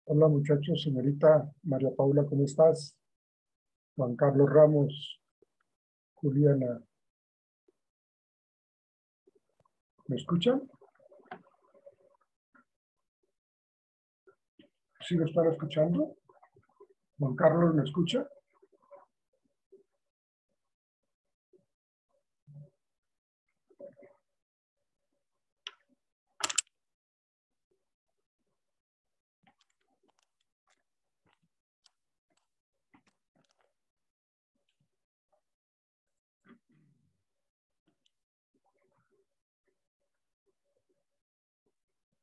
Hola muchachos, señorita María Paula, ¿cómo estás? Juan Carlos Ramos, Juliana, ¿me escuchan? ¿Sí me están escuchando? Juan Carlos, ¿me escucha?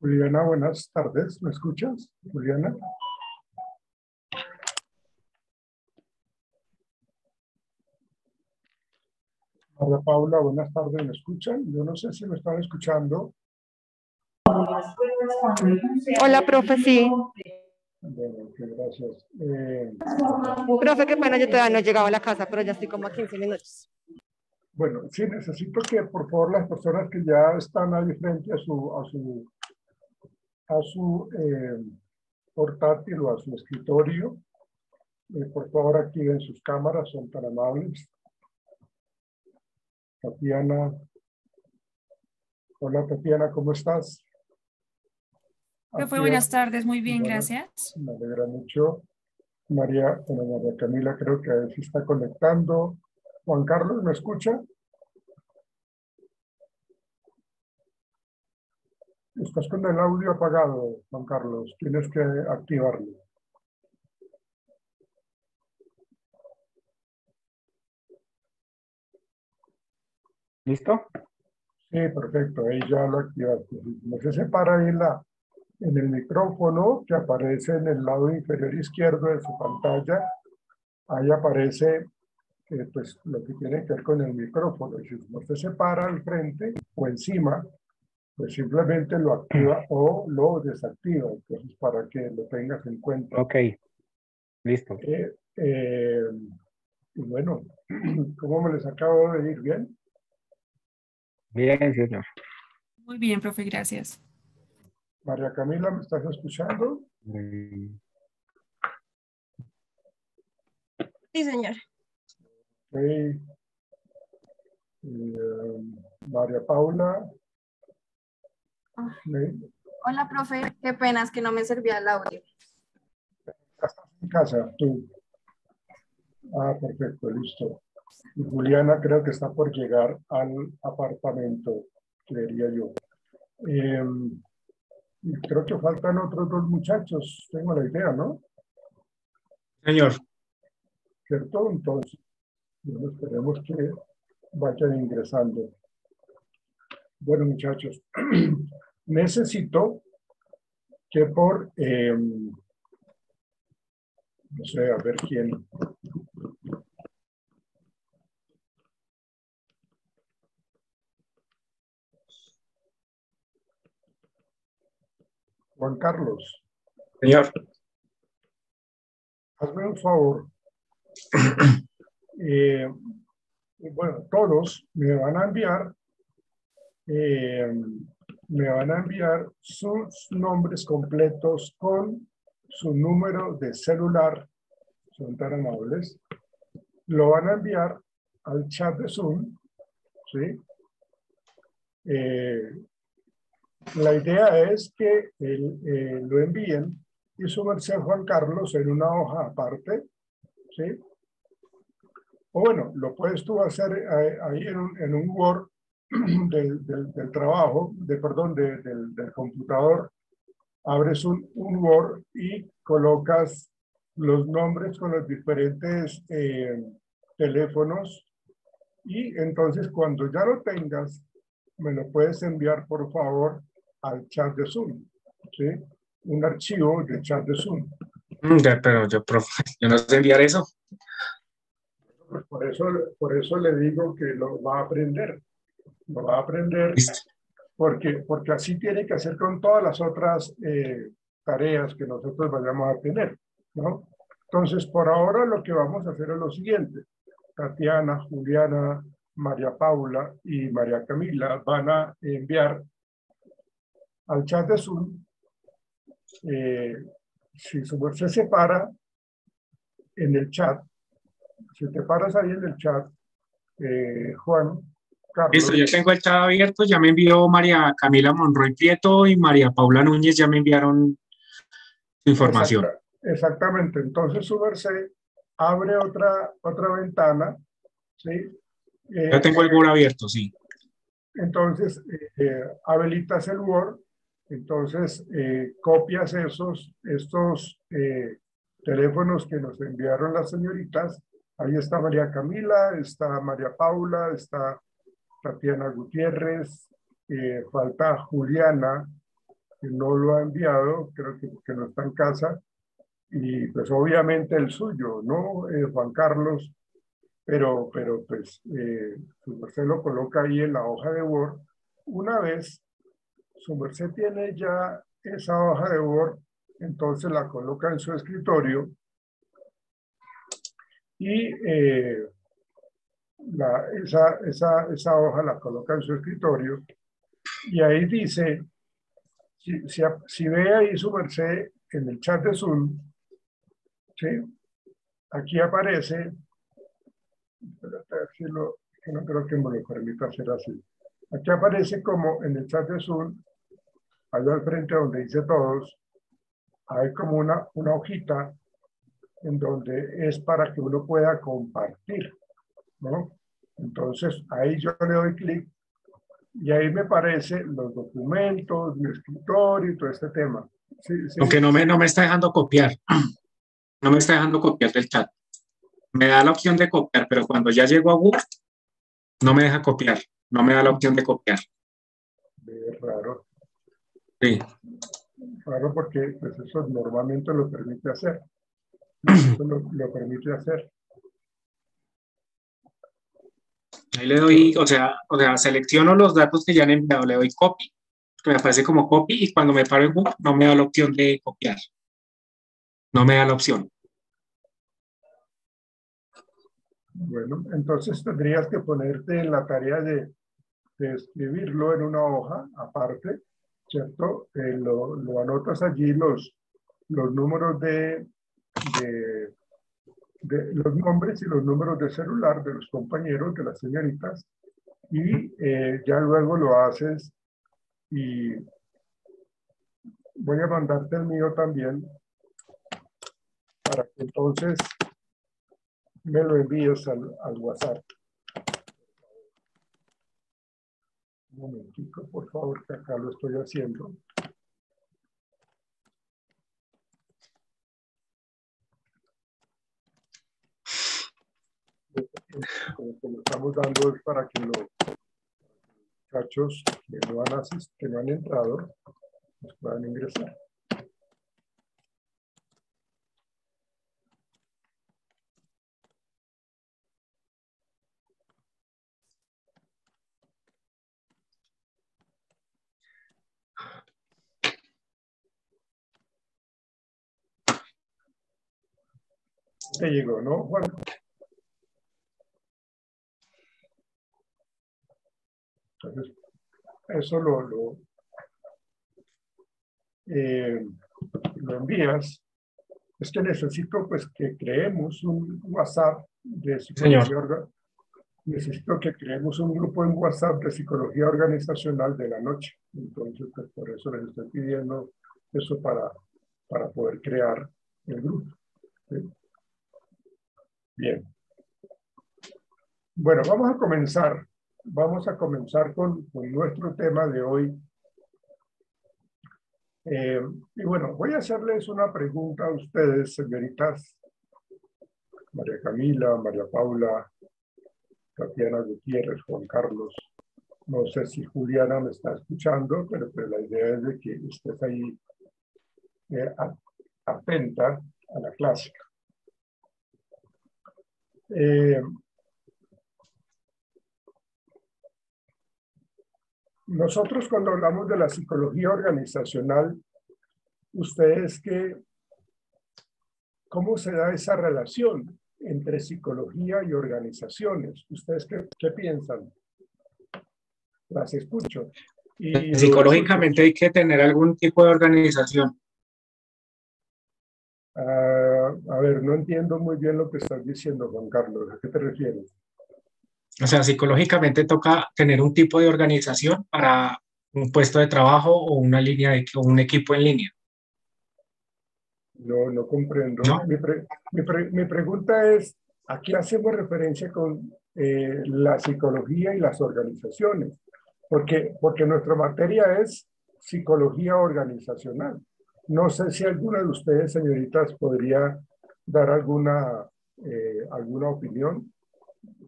Juliana, buenas tardes, ¿me escuchas? Juliana. María Paula, buenas tardes, ¿me escuchan? Yo no sé si me están escuchando. Hola, profe, sí. Bueno, ok, gracias. Profe, qué pena, yo todavía no he llegado a la casa, pero ya estoy como a 15 minutos. Bueno, sí, necesito que por favor las personas que ya están ahí frente a su portátil o a su escritorio, por favor activen sus cámaras, son tan amables. Tatiana. Hola Tatiana, ¿cómo estás? Profe, buenas tardes, muy bien, gracias. Me alegra mucho. María Camila creo que se está conectando. Juan Carlos, ¿me escucha? Estás con el audio apagado, Juan Carlos. Tienes que activarlo. ¿Listo? Sí, perfecto. Ahí ya lo activaste. No se separa ahí en el micrófono que aparece en el lado inferior izquierdo de su pantalla. Ahí aparece pues lo que tiene que ver con el micrófono. Y si no se separa al frente o encima, pues simplemente lo activa o lo desactiva. Entonces, para que lo tengas en cuenta. Ok, listo. Y bueno, ¿cómo me les acabo de ir? ¿Bien? Bien, señor. Muy bien, profe, gracias. María Camila, ¿me estás escuchando? Sí, señor. Okay. María Paula. Hola, profe. Qué pena, es que no me servía el audio. ¿Estás en casa, tú? Ah, perfecto, listo. Y Juliana creo que está por llegar al apartamento, creería yo. Y creo que faltan otros dos muchachos, tengo la idea, ¿no? Señor. ¿Cierto? Entonces, bueno, esperemos que vayan ingresando. Bueno, muchachos, necesito que no sé, a ver quién. Juan Carlos. Señor. Hazme un favor. Bueno, todos me van a enviar sus nombres completos con su número de celular, son tan amables, lo van a enviar al chat de Zoom, ¿sí? La idea es que lo envíen y su merced Juan Carlos en una hoja aparte, ¿sí? O bueno, lo puedes tú hacer ahí en un Word del trabajo, perdón, del computador, abres un Word y colocas los nombres con los diferentes teléfonos y entonces cuando ya lo tengas, me lo puedes enviar por favor al chat de Zoom, ¿sí? Un archivo de chat de Zoom. Pero profe, yo no sé enviar eso. Pues por eso le digo que lo va a aprender. Lo va a aprender porque así tiene que hacer con todas las otras tareas que nosotros vayamos a tener, ¿no? Entonces, por ahora lo que vamos a hacer es lo siguiente. Tatiana, Juliana, María Paula y María Camila van a enviar al chat de Zoom si su merced se para en el chat, si te paras ahí en el chat, Juan Listo, Carlos. yo tengo el chat abierto, ya me envió María Camila Monroy Prieto y María Paula Núñez, ya me enviaron su información. Exactamente, entonces su merced abre otra ventana, ¿sí? Ya tengo el Word abierto, sí. Entonces, habilitas el Word, entonces copias estos teléfonos que nos enviaron las señoritas. Ahí está María Camila, está María Paula, está Tatiana Gutiérrez, falta Juliana, que no lo ha enviado, creo que no está en casa, y pues obviamente el suyo, ¿no? Juan Carlos, pero pues su merced lo coloca ahí en la hoja de Word. Una vez su merced tiene ya esa hoja de Word, entonces la coloca en su escritorio y esa hoja la coloca en su escritorio y ahí dice, si ve ahí su merced en el chat de Zoom, ¿sí? Aquí aparece, espérate a ver si que no creo que me lo permita hacer así. Aquí aparece como en el chat de Zoom, allá al frente donde dice todos, hay como una hojita en donde es para que uno pueda compartir, ¿no? Entonces ahí yo le doy clic y ahí me aparecen los documentos, mi escritorio y todo este tema. Sí, sí. Aunque no me está dejando copiar. No me está dejando copiar del chat. Me da la opción de copiar, pero cuando ya llego a Word, no me deja copiar. No me da la opción de copiar. Es raro. Sí. Raro porque pues, eso normalmente lo permite hacer. Eso lo permite hacer. Ahí le doy, o sea, selecciono los datos que ya han enviado, le doy copy, que me aparece como copy, y cuando me paro en Word, no me da la opción de copiar. No me da la opción. Bueno, entonces tendrías que ponerte en la tarea de escribirlo en una hoja aparte, ¿cierto? Lo anotas allí los números de los nombres y los números de celular de los compañeros, de las señoritas, y ya luego lo haces y voy a mandarte el mío también para que entonces me lo envíes al WhatsApp. Un momentico, por favor, que acá lo estoy haciendo. Como que lo estamos dando es para que los muchachos que no han entrado pues puedan ingresar. Te llegó, ¿no, Juan? Entonces, eso lo envías. Es que necesito pues que creemos un WhatsApp de psicología. Necesito que creemos un grupo en WhatsApp de psicología organizacional de la noche. Entonces, pues, por eso les estoy pidiendo eso para poder crear el grupo. ¿Sí? Bien. Bueno, vamos a comenzar. Vamos a comenzar con nuestro tema de hoy. Y bueno, voy a hacerles una pregunta a ustedes, señoritas María Camila, María Paula, Tatiana Gutiérrez, Juan Carlos. No sé si Juliana me está escuchando, pero pues la idea es de que estés ahí atenta a la clase. Nosotros cuando hablamos de la psicología organizacional, ustedes ¿cómo se da esa relación entre psicología y organizaciones? ¿Ustedes qué piensan? Las escucho. Y psicológicamente hay que tener algún tipo de organización. A ver, no entiendo muy bien lo que estás diciendo, Juan Carlos. ¿A qué te refieres? O sea, psicológicamente toca tener un tipo de organización para un puesto de trabajo o una línea o un equipo en línea, No, no comprendo. ¿no? Mi pregunta es, ¿a qué hacemos referencia con la psicología y las organizaciones? Porque nuestra materia es psicología organizacional. No sé si alguna de ustedes, señoritas, podría dar alguna opinión.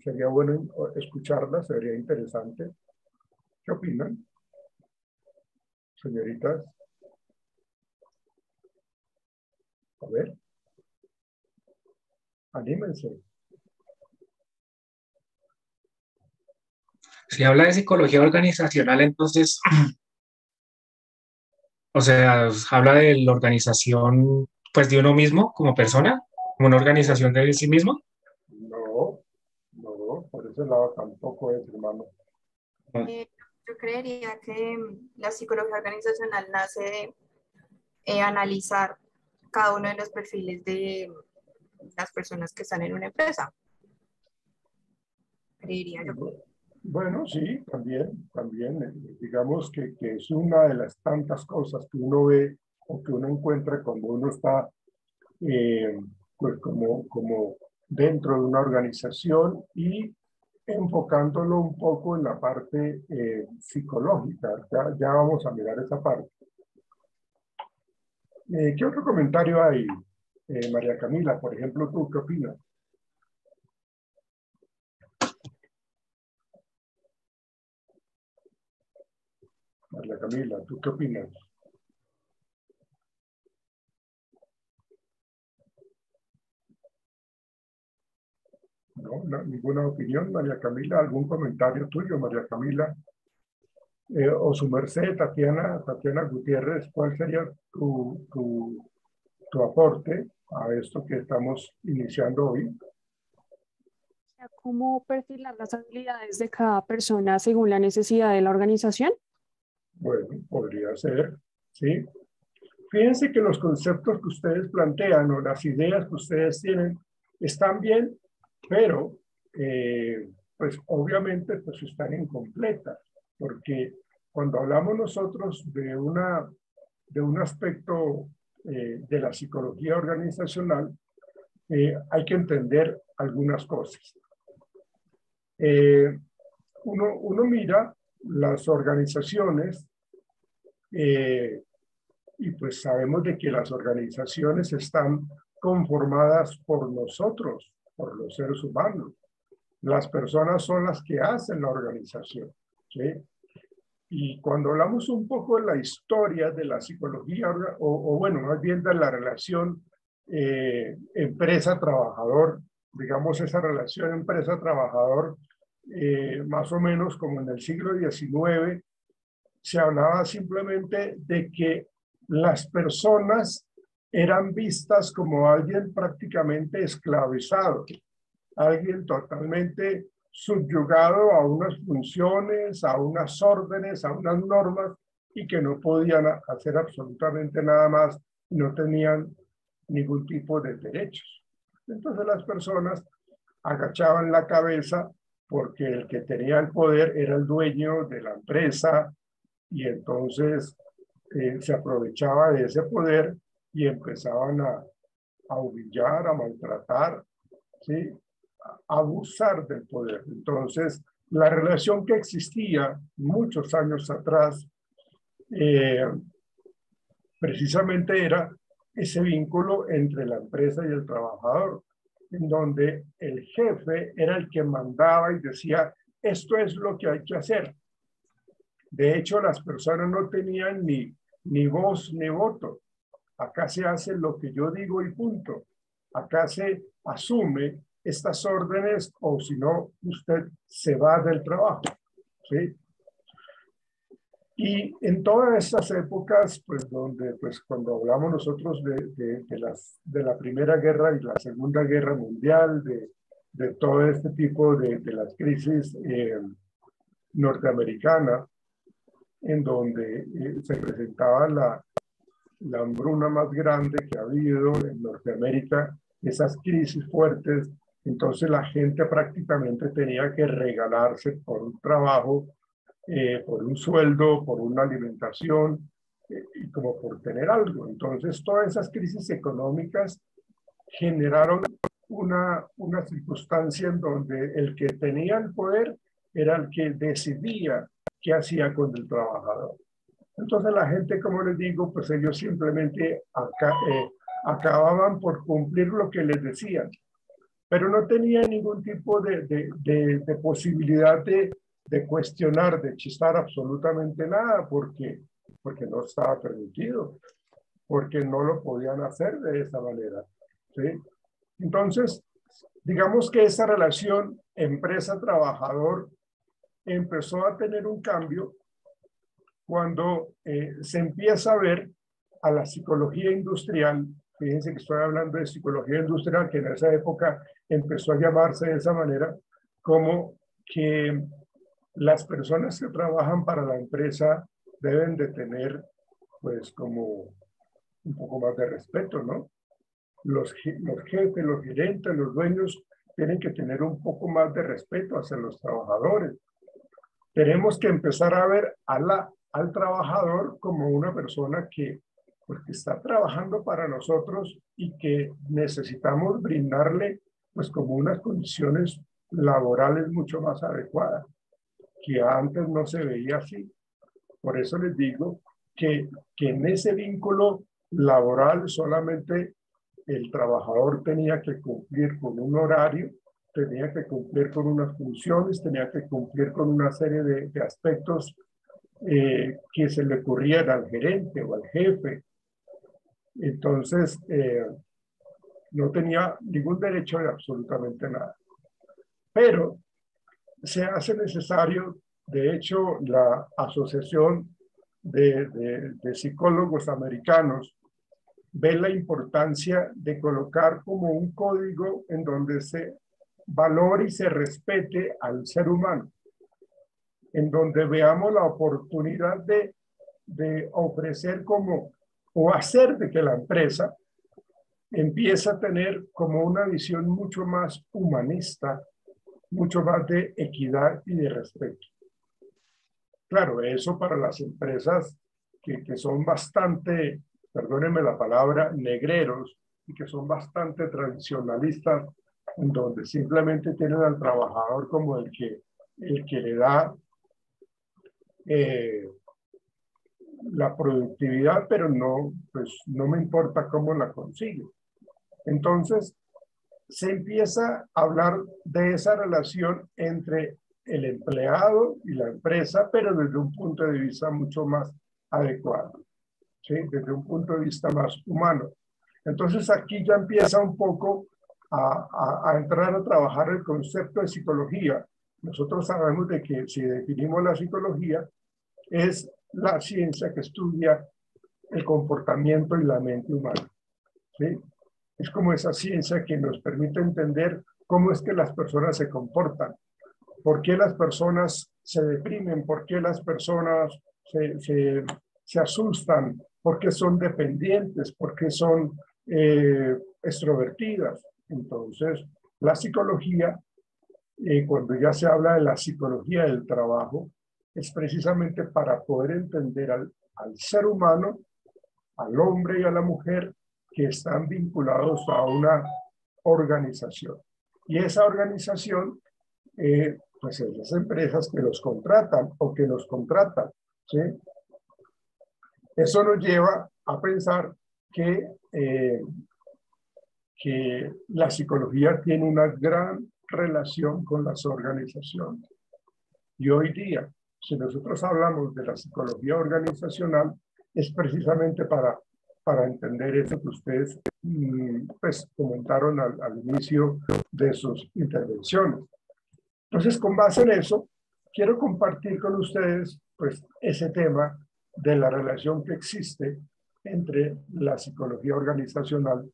Sería bueno escucarla, sería interesante. ¿Qué opinan, señoritas? A ver, anímense. Si habla de psicología organizacional, entonces, o sea, habla de la organización, pues, de uno mismo como persona, como una No, organización de sí mismo. no, no, por ese lado tampoco es, hermano. Eh, yo creería que la psicología organizacional nace de analizar cada uno de los perfiles de las personas que están en una empresa, creería yo. Bueno, sí, también, digamos que es una de las tantas cosas que uno ve o que uno encuentra cuando uno está, eh, pues como dentro de una organización y enfocándolo un poco en la parte psicológica. Ya vamos a mirar esa parte. ¿Qué otro comentario hay, María Camila? Por ejemplo, ¿tú qué opinas? María Camila, ¿tú qué opinas? No, ninguna opinión, María Camila. ¿Algún comentario tuyo, María Camila? O su merced, Tatiana Gutiérrez, ¿cuál sería tu aporte a esto que estamos iniciando hoy? Sea, ¿cómo perfilar las habilidades de cada persona según la necesidad de la organización? Bueno, podría ser, ¿sí? Fíjense que los conceptos que ustedes plantean o las ideas que ustedes tienen están bien, pero pues obviamente pues están incompletas, porque cuando hablamos nosotros de un aspecto de la psicología organizacional, hay que entender algunas cosas. Uno mira las organizaciones y pues sabemos de que las organizaciones están conformadas por nosotros, por los seres humanos. Las personas son las que hacen la organización, ¿sí? Y cuando hablamos un poco de la historia de la psicología, o bueno, más bien de la relación empresa-trabajador, digamos esa relación empresa-trabajador, más o menos como en el siglo XIX, se hablaba simplemente de que las personas eran vistas como alguien prácticamente esclavizado, alguien totalmente subyugado a unas funciones, a unas órdenes, a unas normas y que no podían hacer absolutamente nada más, no tenían ningún tipo de derechos. Entonces las personas agachaban la cabeza porque el que tenía el poder era el dueño de la empresa y entonces se aprovechaba de ese poder y empezaban a humillar, a maltratar, ¿sí? A abusar del poder. Entonces, la relación que existía muchos años atrás eh, precisamente era ese vínculo entre la empresa y el trabajador, en donde el jefe era el que mandaba y decía, esto es lo que hay que hacer. De hecho, las personas no tenían ni voz ni voto. Acá se hace lo que yo digo y punto. Acá se asume estas órdenes o si no, usted se va del trabajo, ¿sí? Y en todas estas épocas, pues donde, pues cuando hablamos nosotros de la Primera Guerra y la Segunda Guerra Mundial, de todo este tipo de las crisis norteamericanas, en donde se presentaba la hambruna más grande que ha habido en Norteamérica, esas crisis fuertes. Entonces la gente prácticamente tenía que regalarse por un trabajo, por un sueldo, por una alimentación, y como por tener algo. Entonces todas esas crisis económicas generaron una circunstancia en donde el que tenía el poder era el que decidía qué hacía con el trabajador. Entonces la gente, como les digo, pues ellos simplemente acababan por cumplir lo que les decían, pero no tenían ningún tipo de posibilidad de cuestionar, de chistar absolutamente nada, porque no estaba permitido, porque no lo podían hacer de esa manera, ¿sí? Entonces, digamos que esa relación empresa-trabajador empezó a tener un cambio cuando se empieza a ver a la psicología industrial. Fíjense que estoy hablando de psicología industrial, que en esa época empezó a llamarse de esa manera, como que las personas que trabajan para la empresa deben de tener, pues, como un poco más de respeto, ¿no? Los jefes, los gerentes, los dueños tienen que tener un poco más de respeto hacia los trabajadores. Tenemos que empezar a ver al trabajador como una persona que, pues, que está trabajando para nosotros y que necesitamos brindarle, pues, como unas condiciones laborales mucho más adecuadas, que antes no se veía así. Por eso les digo que en ese vínculo laboral solamente el trabajador tenía que cumplir con un horario, tenía que cumplir con unas funciones, tenía que cumplir con una serie de aspectos que se le ocurrieran al gerente o al jefe. Entonces, no tenía ningún derecho de absolutamente nada. Pero se hace necesario, de hecho, la Asociación de Psicólogos Americanos ve la importancia de colocar como un código en donde se valore y se respete al ser humano, en donde veamos la oportunidad de ofrecer como, o hacer de que la empresa empiece a tener como una visión mucho más humanista, mucho más de equidad y de respeto. Claro, eso para las empresas que son bastante, perdónenme la palabra, negreros, y que son bastante tradicionalistas, en donde simplemente tienen al trabajador como el que le da la productividad, pero no, pues no me importa cómo la consigue. Entonces, se empieza a hablar de esa relación entre el empleado y la empresa, pero desde un punto de vista mucho más adecuado, ¿sí? Desde un punto de vista más humano. Entonces aquí ya empieza un poco a entrar a trabajar el concepto de psicología. Nosotros sabemos de que si definimos la psicología, es la ciencia que estudia el comportamiento y la mente humana, ¿sí? Es como esa ciencia que nos permite entender cómo es que las personas se comportan, por qué las personas se deprimen, por qué las personas se asustan, por qué son dependientes, por qué son extrovertidas. Entonces, la psicología, cuando ya se habla de la psicología del trabajo, es precisamente para poder entender al ser humano, al hombre y a la mujer, que están vinculados a una organización. Y esa organización, pues es las empresas que los contratan o que nos contratan, ¿sí? Eso nos lleva a pensar que la psicología tiene una gran relación con las organizaciones. Y hoy día, si nosotros hablamos de la psicología organizacional, es precisamente para entender eso que ustedes pues, comentaron al inicio de sus intervenciones. Entonces, con base en eso, quiero compartir con ustedes pues, ese tema de la relación que existe entre la psicología organizacional,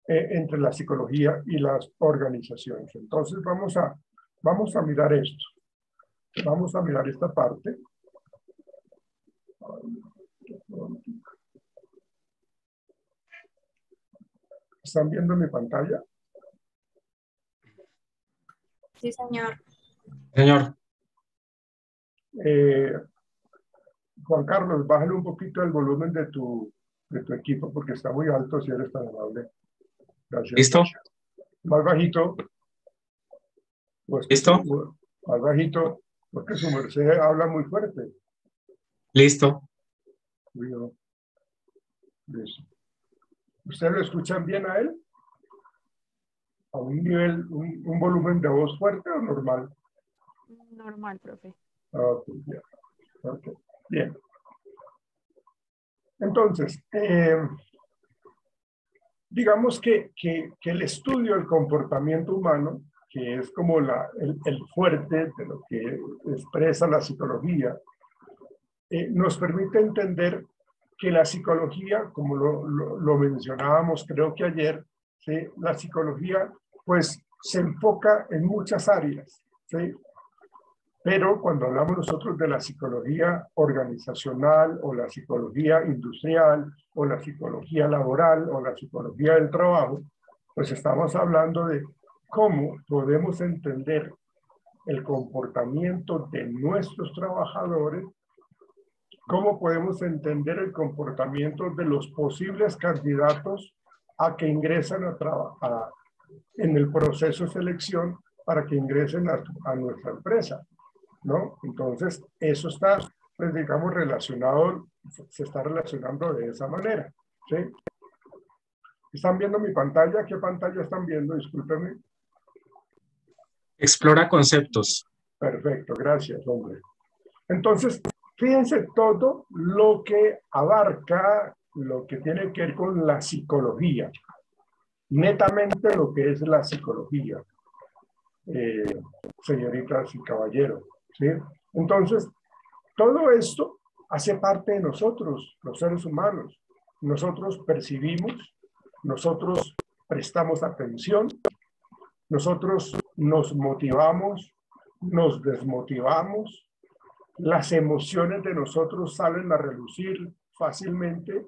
entre la psicología y las organizaciones. Entonces, vamos a mirar esto. Vamos a mirar esta parte. ¿Están viendo mi pantalla? Sí, señor. Señor, Eh, Juan Carlos, bájale un poquito el volumen de tu equipo porque está muy alto, si eres tan amable. Gracias. ¿listo? Más bajito. Pues que ¿Listo? más bajito, porque su merced habla muy fuerte. Listo. Listo. ¿Ustedes lo escuchan bien a él? ¿A un nivel, un volumen de voz fuerte o normal? Normal, profe. Ok, bien. Okay, bien. Entonces, digamos que el estudio del comportamiento humano, que es como el fuerte de lo que expresa la psicología, nos permite entender que la psicología, como lo mencionábamos creo que ayer, ¿sí? La psicología pues se enfoca en muchas áreas, ¿sí? Pero cuando hablamos nosotros de la psicología organizacional o la psicología industrial o la psicología laboral o la psicología del trabajo, pues estamos hablando de cómo podemos entender el comportamiento de nuestros trabajadores, cómo podemos entender el comportamiento de los posibles candidatos a que ingresen en el proceso de selección para que ingresen a nuestra empresa, ¿no? Entonces, eso está, pues digamos, relacionado, se está relacionando de esa manera, ¿sí? ¿Están viendo mi pantalla? ¿Qué pantalla están viendo? Discúlpenme. Explora conceptos. Perfecto, gracias, hombre. Entonces, fíjense todo lo que abarca, lo que tiene que ver con la psicología, netamente lo que es la psicología, señoritas y caballeros, ¿sí? Entonces, todo esto hace parte de nosotros, los seres humanos. Nosotros percibimos, nosotros prestamos atención, nosotros nos motivamos, nos desmotivamos, las emociones de nosotros salen a relucir fácilmente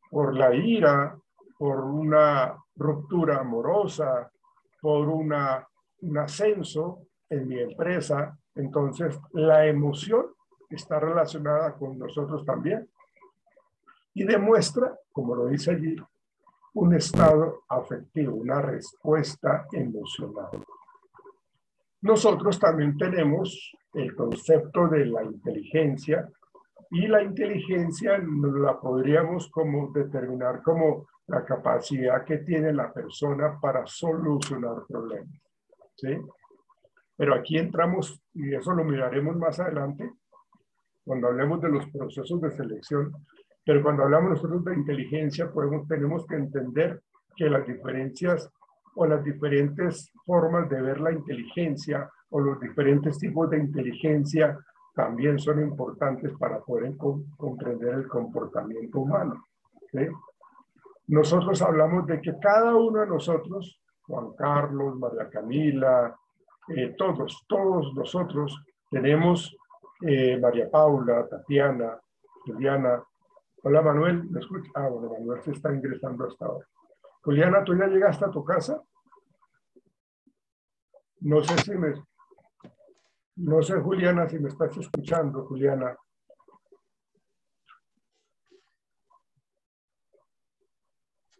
por la ira, por una ruptura amorosa, por un ascenso en mi empresa. Entonces, la emoción está relacionada con nosotros también y demuestra, como lo dice allí, un estado afectivo, una respuesta emocional. Nosotros también tenemos el concepto de la inteligencia y la inteligencia la podríamos como determinar como la capacidad que tiene la persona para solucionar problemas, ¿sí? Pero aquí entramos, y eso lo miraremos más adelante, cuando hablemos de los procesos de selección, pero cuando hablamos nosotros de inteligencia, tenemos que entender que las diferencias o las diferentes formas de ver la inteligencia o los diferentes tipos de inteligencia también son importantes para poder comprender el comportamiento humano, ¿sí? Nosotros hablamos de que cada uno de nosotros, Juan Carlos, María Camila, todos nosotros tenemos María Paula, Tatiana, Juliana. Hola Manuel, ¿me escuchas? Ah, bueno, Manuel se está ingresando hasta ahora. Juliana, ¿tú ya llegaste a tu casa? No sé no sé, Juliana, si me estás escuchando, Juliana.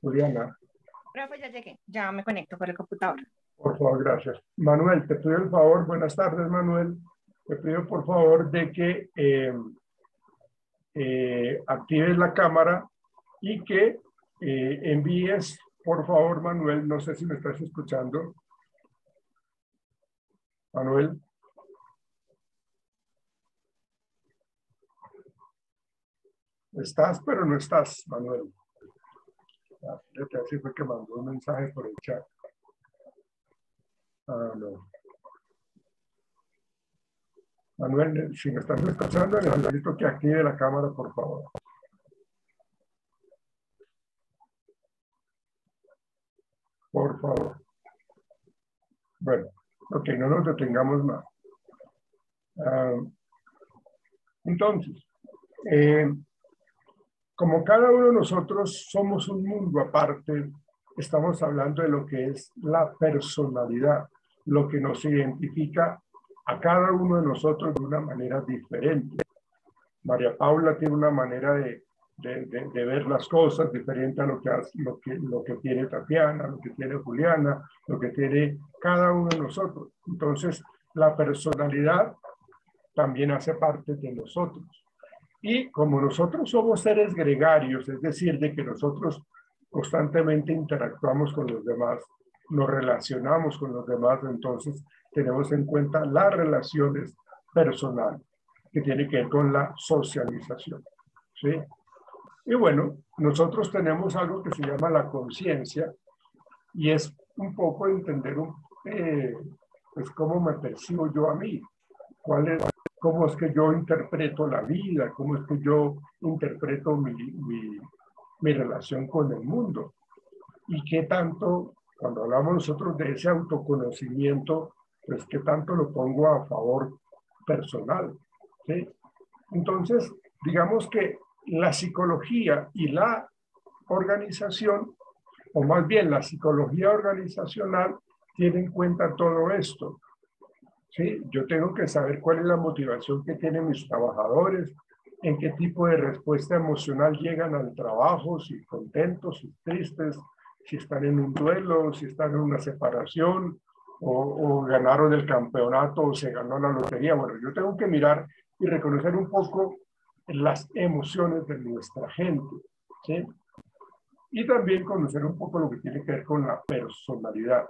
Juliana. Profe, ya llegué, ya me conecto por el computador. Por favor, gracias. Manuel, te pido el favor, buenas tardes, Manuel. Te pido por favor de que actives la cámara y que envíes, por favor, Manuel, no sé si me estás escuchando. Manuel. Estás, pero no estás, Manuel. Así fue que mandó un mensaje por el chat. Ah, no. Manuel, si me estás escuchando, necesito que active la cámara, por favor. Por favor. Bueno, ok, no nos detengamos más. Entonces, Como cada uno de nosotros somos un mundo aparte, estamos hablando de lo que es la personalidad, lo que nos identifica a cada uno de nosotros de una manera diferente. María Paula tiene una manera de ver las cosas diferente a lo que tiene Tatiana, lo que tiene Juliana, lo que tiene cada uno de nosotros. Entonces, la personalidad también hace parte de nosotros. Y como nosotros somos seres gregarios, es decir, de que nosotros constantemente interactuamos con los demás, nos relacionamos con los demás, entonces tenemos en cuenta las relaciones personales, que tiene que ver con la socialización, ¿sí? Y bueno, nosotros tenemos algo que se llama la conciencia, y es un poco entender pues cómo me percibo yo a mí, cómo es que yo interpreto la vida, cómo es que yo interpreto mi relación con el mundo. Y qué tanto, cuando hablamos nosotros de ese autoconocimiento, pues qué tanto lo pongo a favor personal, ¿sí? Entonces, digamos que la psicología y la organización, o más bien la psicología organizacional, tiene en cuenta todo esto. ¿Sí? Yo tengo que saber cuál es la motivación que tienen mis trabajadores, en qué tipo de respuesta emocional llegan al trabajo, si contentos, si tristes, si están en un duelo, si están en una separación, o ganaron el campeonato o se ganó la lotería. Bueno, yo tengo que mirar y reconocer un poco las emociones de nuestra gente, ¿sí? Y también conocer un poco lo que tiene que ver con la personalidad.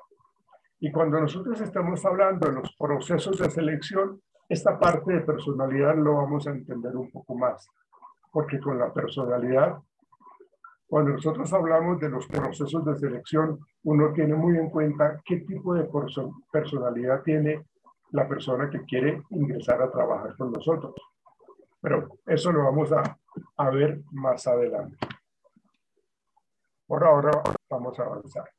Y cuando nosotros estamos hablando de los procesos de selección, esta parte de personalidad lo vamos a entender un poco más, porque con la personalidad, cuando nosotros hablamos de los procesos de selección, uno tiene muy en cuenta qué tipo de personalidad tiene la persona que quiere ingresar a trabajar con nosotros. Pero eso lo vamos a ver más adelante. Por ahora vamos a avanzar.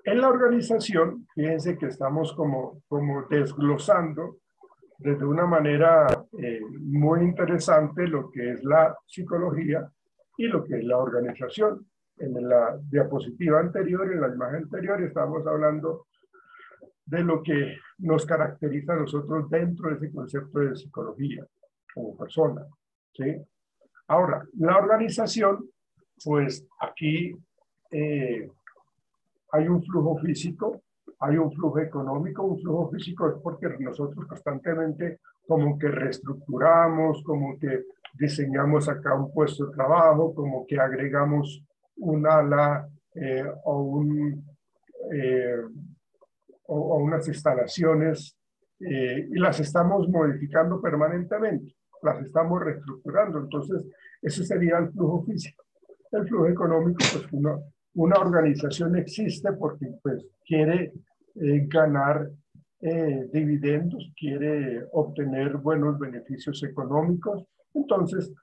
En la organización, fíjense que estamos como desglosando desde una manera muy interesante lo que es la psicología y lo que es la organización. En la diapositiva anterior, en la imagen anterior, estamos hablando de lo que nos caracteriza a nosotros dentro de ese concepto de psicología como persona, ¿sí? Ahora, la organización, pues aquí hay un flujo físico, hay un flujo económico. Un flujo físico es porque nosotros constantemente como que reestructuramos, como que diseñamos acá un puesto de trabajo, como que agregamos un ala o unas instalaciones y las estamos modificando permanentemente, las estamos reestructurando. Entonces, ese sería el flujo físico. El flujo económico, pues una organización existe porque pues, quiere ganar dividendos, quiere obtener buenos beneficios económicos. Entonces,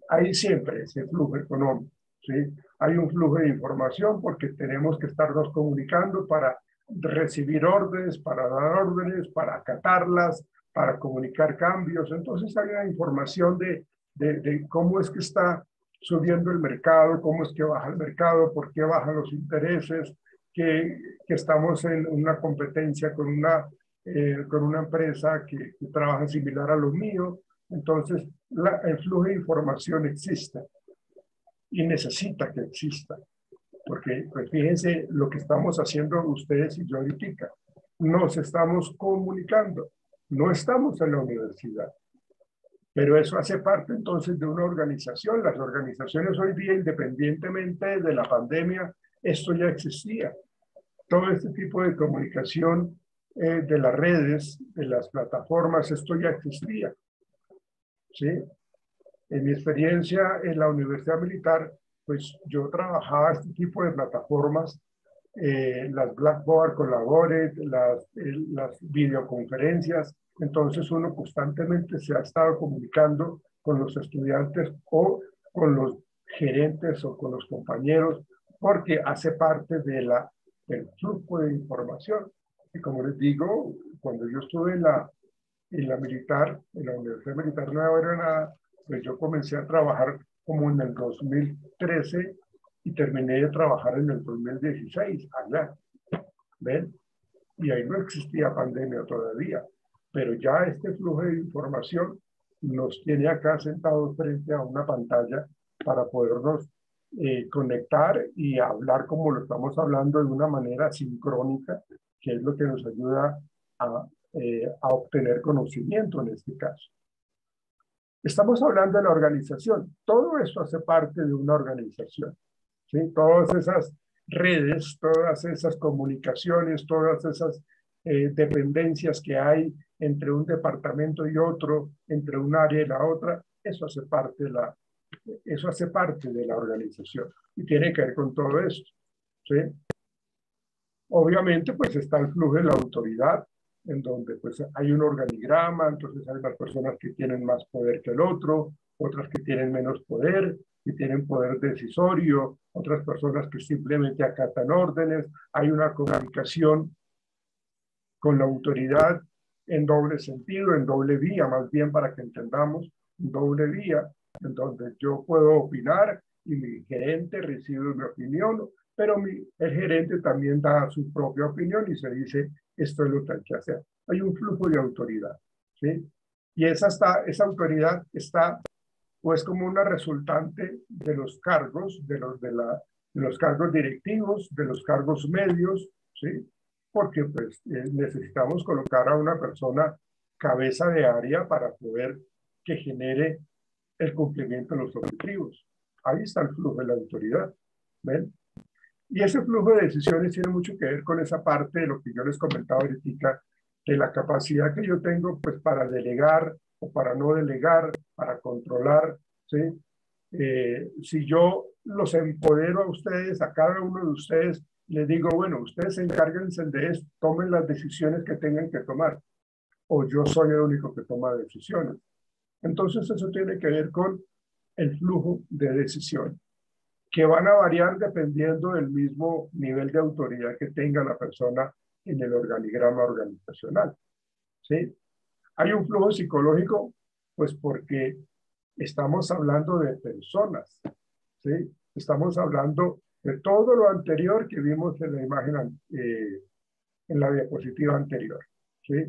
hay siempre ese flujo económico, ¿sí? Hay un flujo de información porque tenemos que estarnos comunicando para recibir órdenes, para dar órdenes, para acatarlas, para comunicar cambios. Entonces, hay una información de cómo es que está subiendo el mercado, cómo es que baja el mercado, por qué bajan los intereses, que estamos en una competencia con una empresa que trabaja similar a lo mío. Entonces, el flujo de información existe y necesita que exista, porque pues, fíjense lo que estamos haciendo ustedes y yo ahorita. Nos estamos comunicando, no estamos en la universidad. Pero eso hace parte entonces de una organización. Las organizaciones hoy día, independientemente de la pandemia, esto ya existía. Todo este tipo de comunicación de las redes, de las plataformas, esto ya existía. ¿Sí? En mi experiencia en la Universidad Militar, pues yo trabajaba este tipo de plataformas, las Blackboard, Collaborate, las videoconferencias. Entonces uno constantemente se ha estado comunicando con los estudiantes o con los gerentes o con los compañeros, porque hace parte del flujo de información. Y como les digo, cuando yo estuve en la militar, en la Universidad Militar Nueva Granada, pues yo comencé a trabajar como en el 2013 y terminé de trabajar en el 2016, allá, ¿ven? Y ahí no existía pandemia todavía, pero ya este flujo de información nos tiene acá sentados frente a una pantalla para podernos conectar y hablar como lo estamos hablando de una manera sincrónica, que es lo que nos ayuda a obtener conocimiento en este caso. Estamos hablando de la organización. Todo esto hace parte de una organización, ¿sí? Todas esas redes, todas esas comunicaciones, todas esas dependencias que hay entre un departamento y otro, entre un área y la otra, eso hace parte de la organización y tiene que ver con todo esto, ¿sí? Obviamente, pues está el flujo de la autoridad, en donde pues hay un organigrama, entonces hay las personas que tienen más poder que el otro, otras que tienen menos poder, que tienen poder decisorio, otras personas que simplemente acatan órdenes, hay una comunicación con la autoridad en doble sentido, en doble vía, más bien para que entendamos, en doble vía, en donde yo puedo opinar y mi gerente recibe mi opinión, pero el gerente también da su propia opinión y se dice, esto es lo que hay que hacer. Hay un flujo de autoridad, ¿sí? Y esa autoridad está, pues, como una resultante de los cargos, de los cargos directivos, de los cargos medios, ¿sí? Porque, pues, necesitamos colocar a una persona cabeza de área para poder que genere el cumplimiento de los objetivos. Ahí está el flujo de la autoridad, ¿ven? Y ese flujo de decisiones tiene mucho que ver con esa parte de lo que yo les comentaba ahorita, de la capacidad que yo tengo pues para delegar o para no delegar, para controlar, ¿sí? Si yo los empodero a ustedes, a cada uno de ustedes, les digo, bueno, ustedes encárguense de esto, tomen las decisiones que tengan que tomar, o yo soy el único que toma decisiones. Entonces eso tiene que ver con el flujo de decisiones, que van a variar dependiendo del mismo nivel de autoridad que tenga la persona en el organigrama organizacional, ¿sí? Hay un flujo psicológico, pues porque estamos hablando de personas, ¿sí? Estamos hablando de todo lo anterior que vimos en la imagen, en la diapositiva anterior, ¿sí?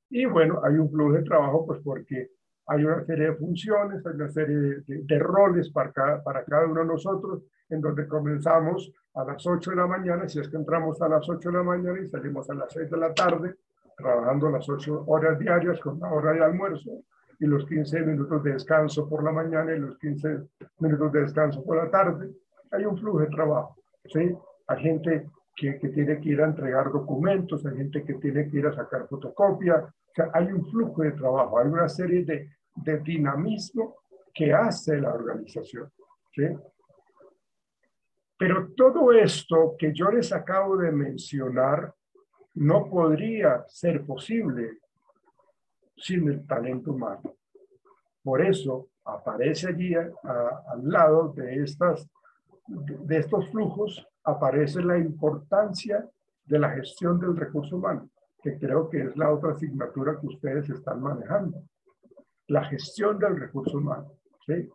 Y bueno, hay un flujo de trabajo, pues porque hay una serie de funciones, hay una serie de roles para cada uno de nosotros, en donde comenzamos a las 8 de la mañana, si es que entramos a las 8 de la mañana y salimos a las 6 de la tarde, trabajando las 8 horas diarias con la hora de almuerzo y los 15 minutos de descanso por la mañana y los 15 minutos de descanso por la tarde. Hay un flujo de trabajo, ¿sí? Hay gente que tiene que ir a entregar documentos, hay gente que tiene que ir a sacar fotocopia, o sea, hay un flujo de trabajo, hay una serie de dinamismo que hace la organización, ¿sí? Pero todo esto que yo les acabo de mencionar no podría ser posible sin el talento humano. Por eso aparece allí al lado de estos flujos, aparece la importancia de la gestión del recurso humano, que creo que es la otra asignatura que ustedes están manejando. La gestión del recurso humano, ¿sí?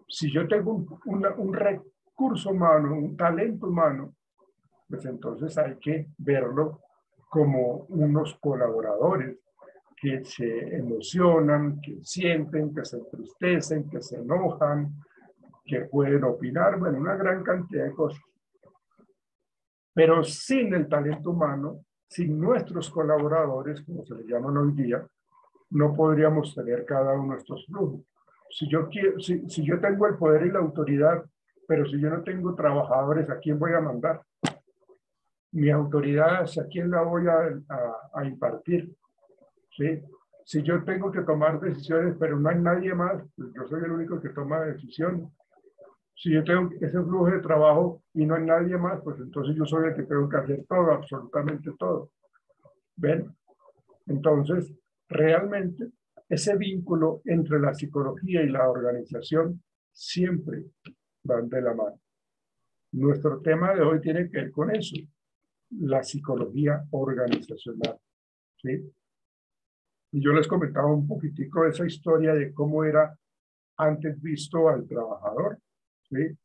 Si yo tengo un recurso humano, un talento humano, pues entonces hay que verlo como unos colaboradores que se emocionan, que sienten, que se entristecen, que se enojan, que pueden opinar, bueno, una gran cantidad de cosas. Pero sin el talento humano, sin nuestros colaboradores, como se les llaman hoy día, no podríamos tener cada uno de estos flujos. Si yo tengo el poder y la autoridad, pero si yo no tengo trabajadores, ¿a quién voy a mandar? Mi autoridad, ¿a quién la voy a impartir? ¿Sí? Si yo tengo que tomar decisiones, pero no hay nadie más, pues yo soy el único que toma decisiones. Si yo tengo ese flujo de trabajo y no hay nadie más, pues entonces yo soy el que tengo que hacer todo, absolutamente todo. ¿Ven? Entonces, realmente, ese vínculo entre la psicología y la organización siempre van de la mano. Nuestro tema de hoy tiene que ver con eso, la psicología organizacional, ¿sí? Y yo les comentaba un poquitico esa historia de cómo era antes visto al trabajador, ¿sí?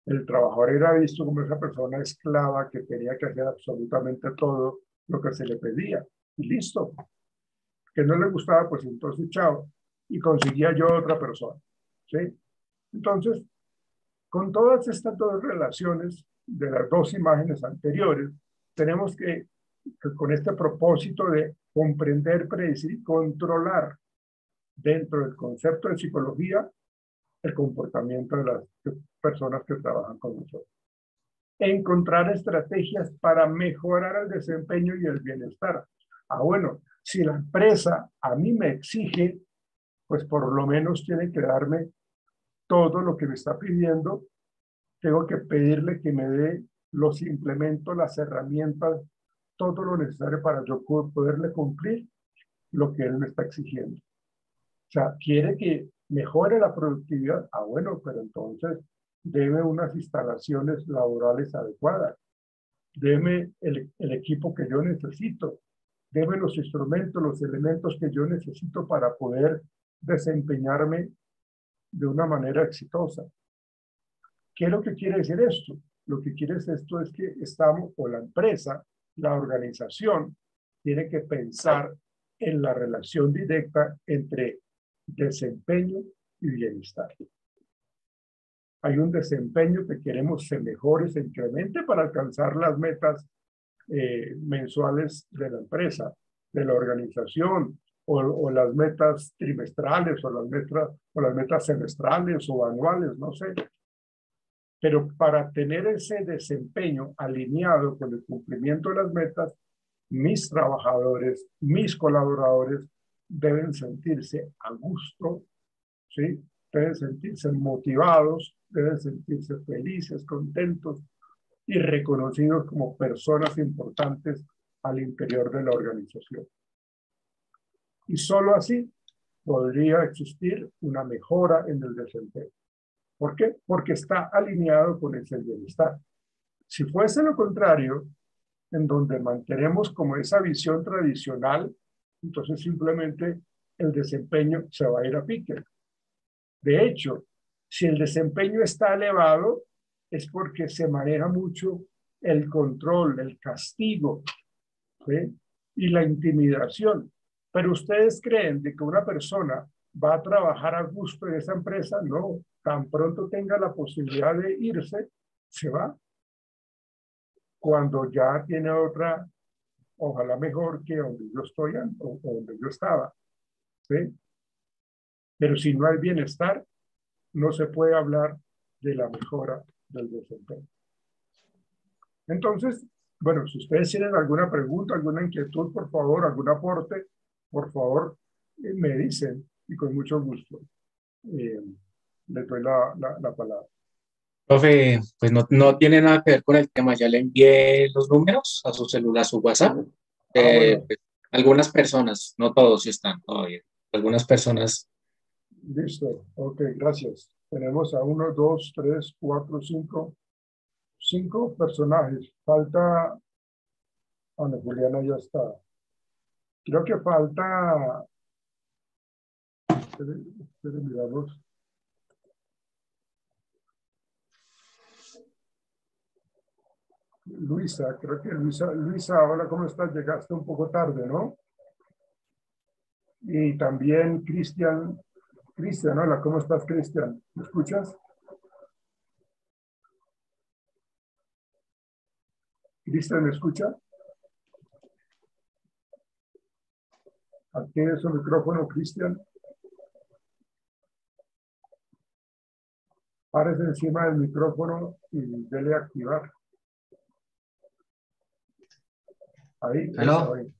El trabajador era visto como esa persona esclava que tenía que hacer absolutamente todo lo que se le pedía. Y listo. Que no le gustaba, pues entonces chao. Y conseguía yo otra persona, ¿sí? Entonces, con todas estas dos relaciones de las dos imágenes anteriores, tenemos que con este propósito de comprender, predecir y controlar dentro del concepto de psicología el comportamiento de las personas que trabajan con nosotros. Encontrar estrategias para mejorar el desempeño y el bienestar. Bueno, si la empresa a mí me exige, pues por lo menos tiene que darme todo lo que me está pidiendo. Tengo que pedirle que me dé los implementos, las herramientas, todo lo necesario para yo poderle cumplir lo que él me está exigiendo. O sea, quiere que mejore la productividad. Bueno, pero entonces deme unas instalaciones laborales adecuadas. Deme el equipo que yo necesito. Deme los instrumentos, los elementos que yo necesito para poder desempeñarme de una manera exitosa. ¿Qué es lo que quiere decir esto? Lo que quiere decir esto es que estamos, o la empresa, la organización, tiene que pensar en la relación directa entre desempeño y bienestar. Hay un desempeño que queremos se mejore, se incremente para alcanzar las metas mensuales de la empresa, de la organización, o las metas trimestrales, o las metas semestrales o anuales, no sé. Pero para tener ese desempeño alineado con el cumplimiento de las metas, mis trabajadores, mis colaboradores deben sentirse a gusto, ¿sí? Deben sentirse motivados, deben sentirse felices, contentos y reconocidos como personas importantes al interior de la organización. Y solo así podría existir una mejora en el desempeño. ¿Por qué? Porque está alineado con ese bienestar. Si fuese lo contrario, en donde mantenemos como esa visión tradicional, entonces simplemente el desempeño se va a ir a pique. De hecho, si el desempeño está elevado, es porque se maneja mucho el control, el castigo, ¿sí? Y la intimidación. Pero ustedes creen de que una persona va a trabajar a gusto en esa empresa. No, tan pronto tenga la posibilidad de irse, se va. Cuando ya tiene otra, ojalá mejor que donde yo estoy o donde yo estaba, ¿sí? Pero si no hay bienestar, no se puede hablar de la mejora del desempeño. Entonces, bueno, si ustedes tienen alguna pregunta, alguna inquietud, por favor, algún aporte, por favor, me dicen y con mucho gusto les doy la palabra. Profe, pues no tiene nada que ver con el tema. Ya le envié los números a su celular, a su WhatsApp. Bueno. Pues, algunas personas, no todos están todavía. Algunas personas. Listo. Ok, gracias. Tenemos a 1, 2, 3, 4, 5 personajes. Falta... Ana Juliana ya está. Creo que falta... miramos. Luisa, creo que Luisa, hola, ¿cómo estás? Llegaste un poco tarde, ¿no? Y también Cristian, hola, ¿cómo estás, Cristian? ¿Me escuchas? Cristian, ¿me escucha? Active su micrófono, Cristian. Párese encima del micrófono y dele a activar. Ahí, ¿Aló? eso, ahí.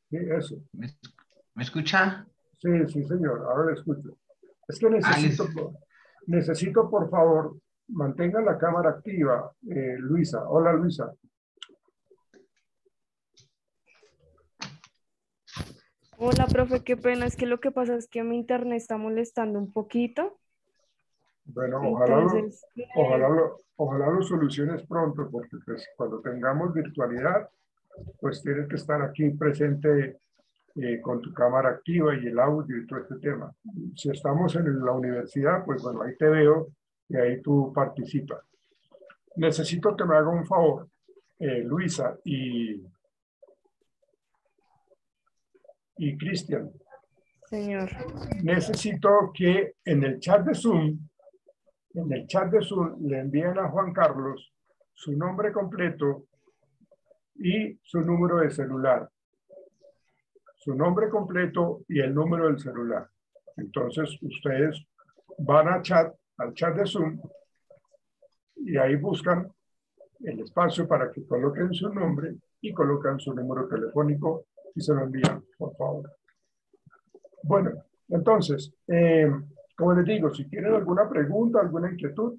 Sí, eso. ¿Me escucha? Sí, sí, señor, ahora le escucho. Es que necesito, por favor, mantenga la cámara activa, Luisa. Hola, Luisa. Hola, profe, qué pena. Es que lo que pasa es que mi internet está molestando un poquito. Bueno, Entonces, ojalá lo soluciones pronto, porque pues, cuando tengamos virtualidad, pues tienes que estar aquí presente con tu cámara activa y el audio y todo este tema. Si estamos en la universidad, pues bueno, ahí te veo y ahí tú participas. Necesito que me haga un favor, Luisa y Cristian. Señor. Necesito que en el chat de Zoom, le envíen a Juan Carlos su nombre completo y su número de celular. Su nombre completo y el número del celular. Entonces, ustedes van al chat de Zoom y ahí buscan el espacio para que coloquen su nombre y colocan su número telefónico y se lo envían, por favor. Bueno, entonces, como les digo, si tienen alguna pregunta, alguna inquietud,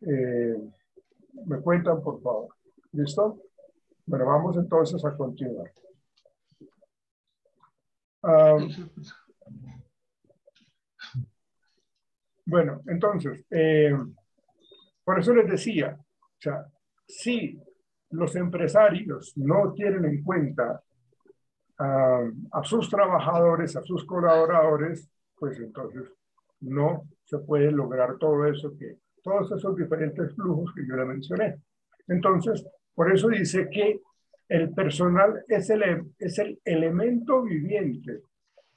me cuentan, por favor. ¿Listo? Bueno, vamos entonces a continuar. Bueno, entonces, por eso les decía, o sea, si los empresarios no tienen en cuenta a sus trabajadores, a sus colaboradores, pues entonces no se puede lograr todo eso todos esos diferentes flujos que yo le mencioné. Entonces, por eso dice que el personal es el elemento viviente,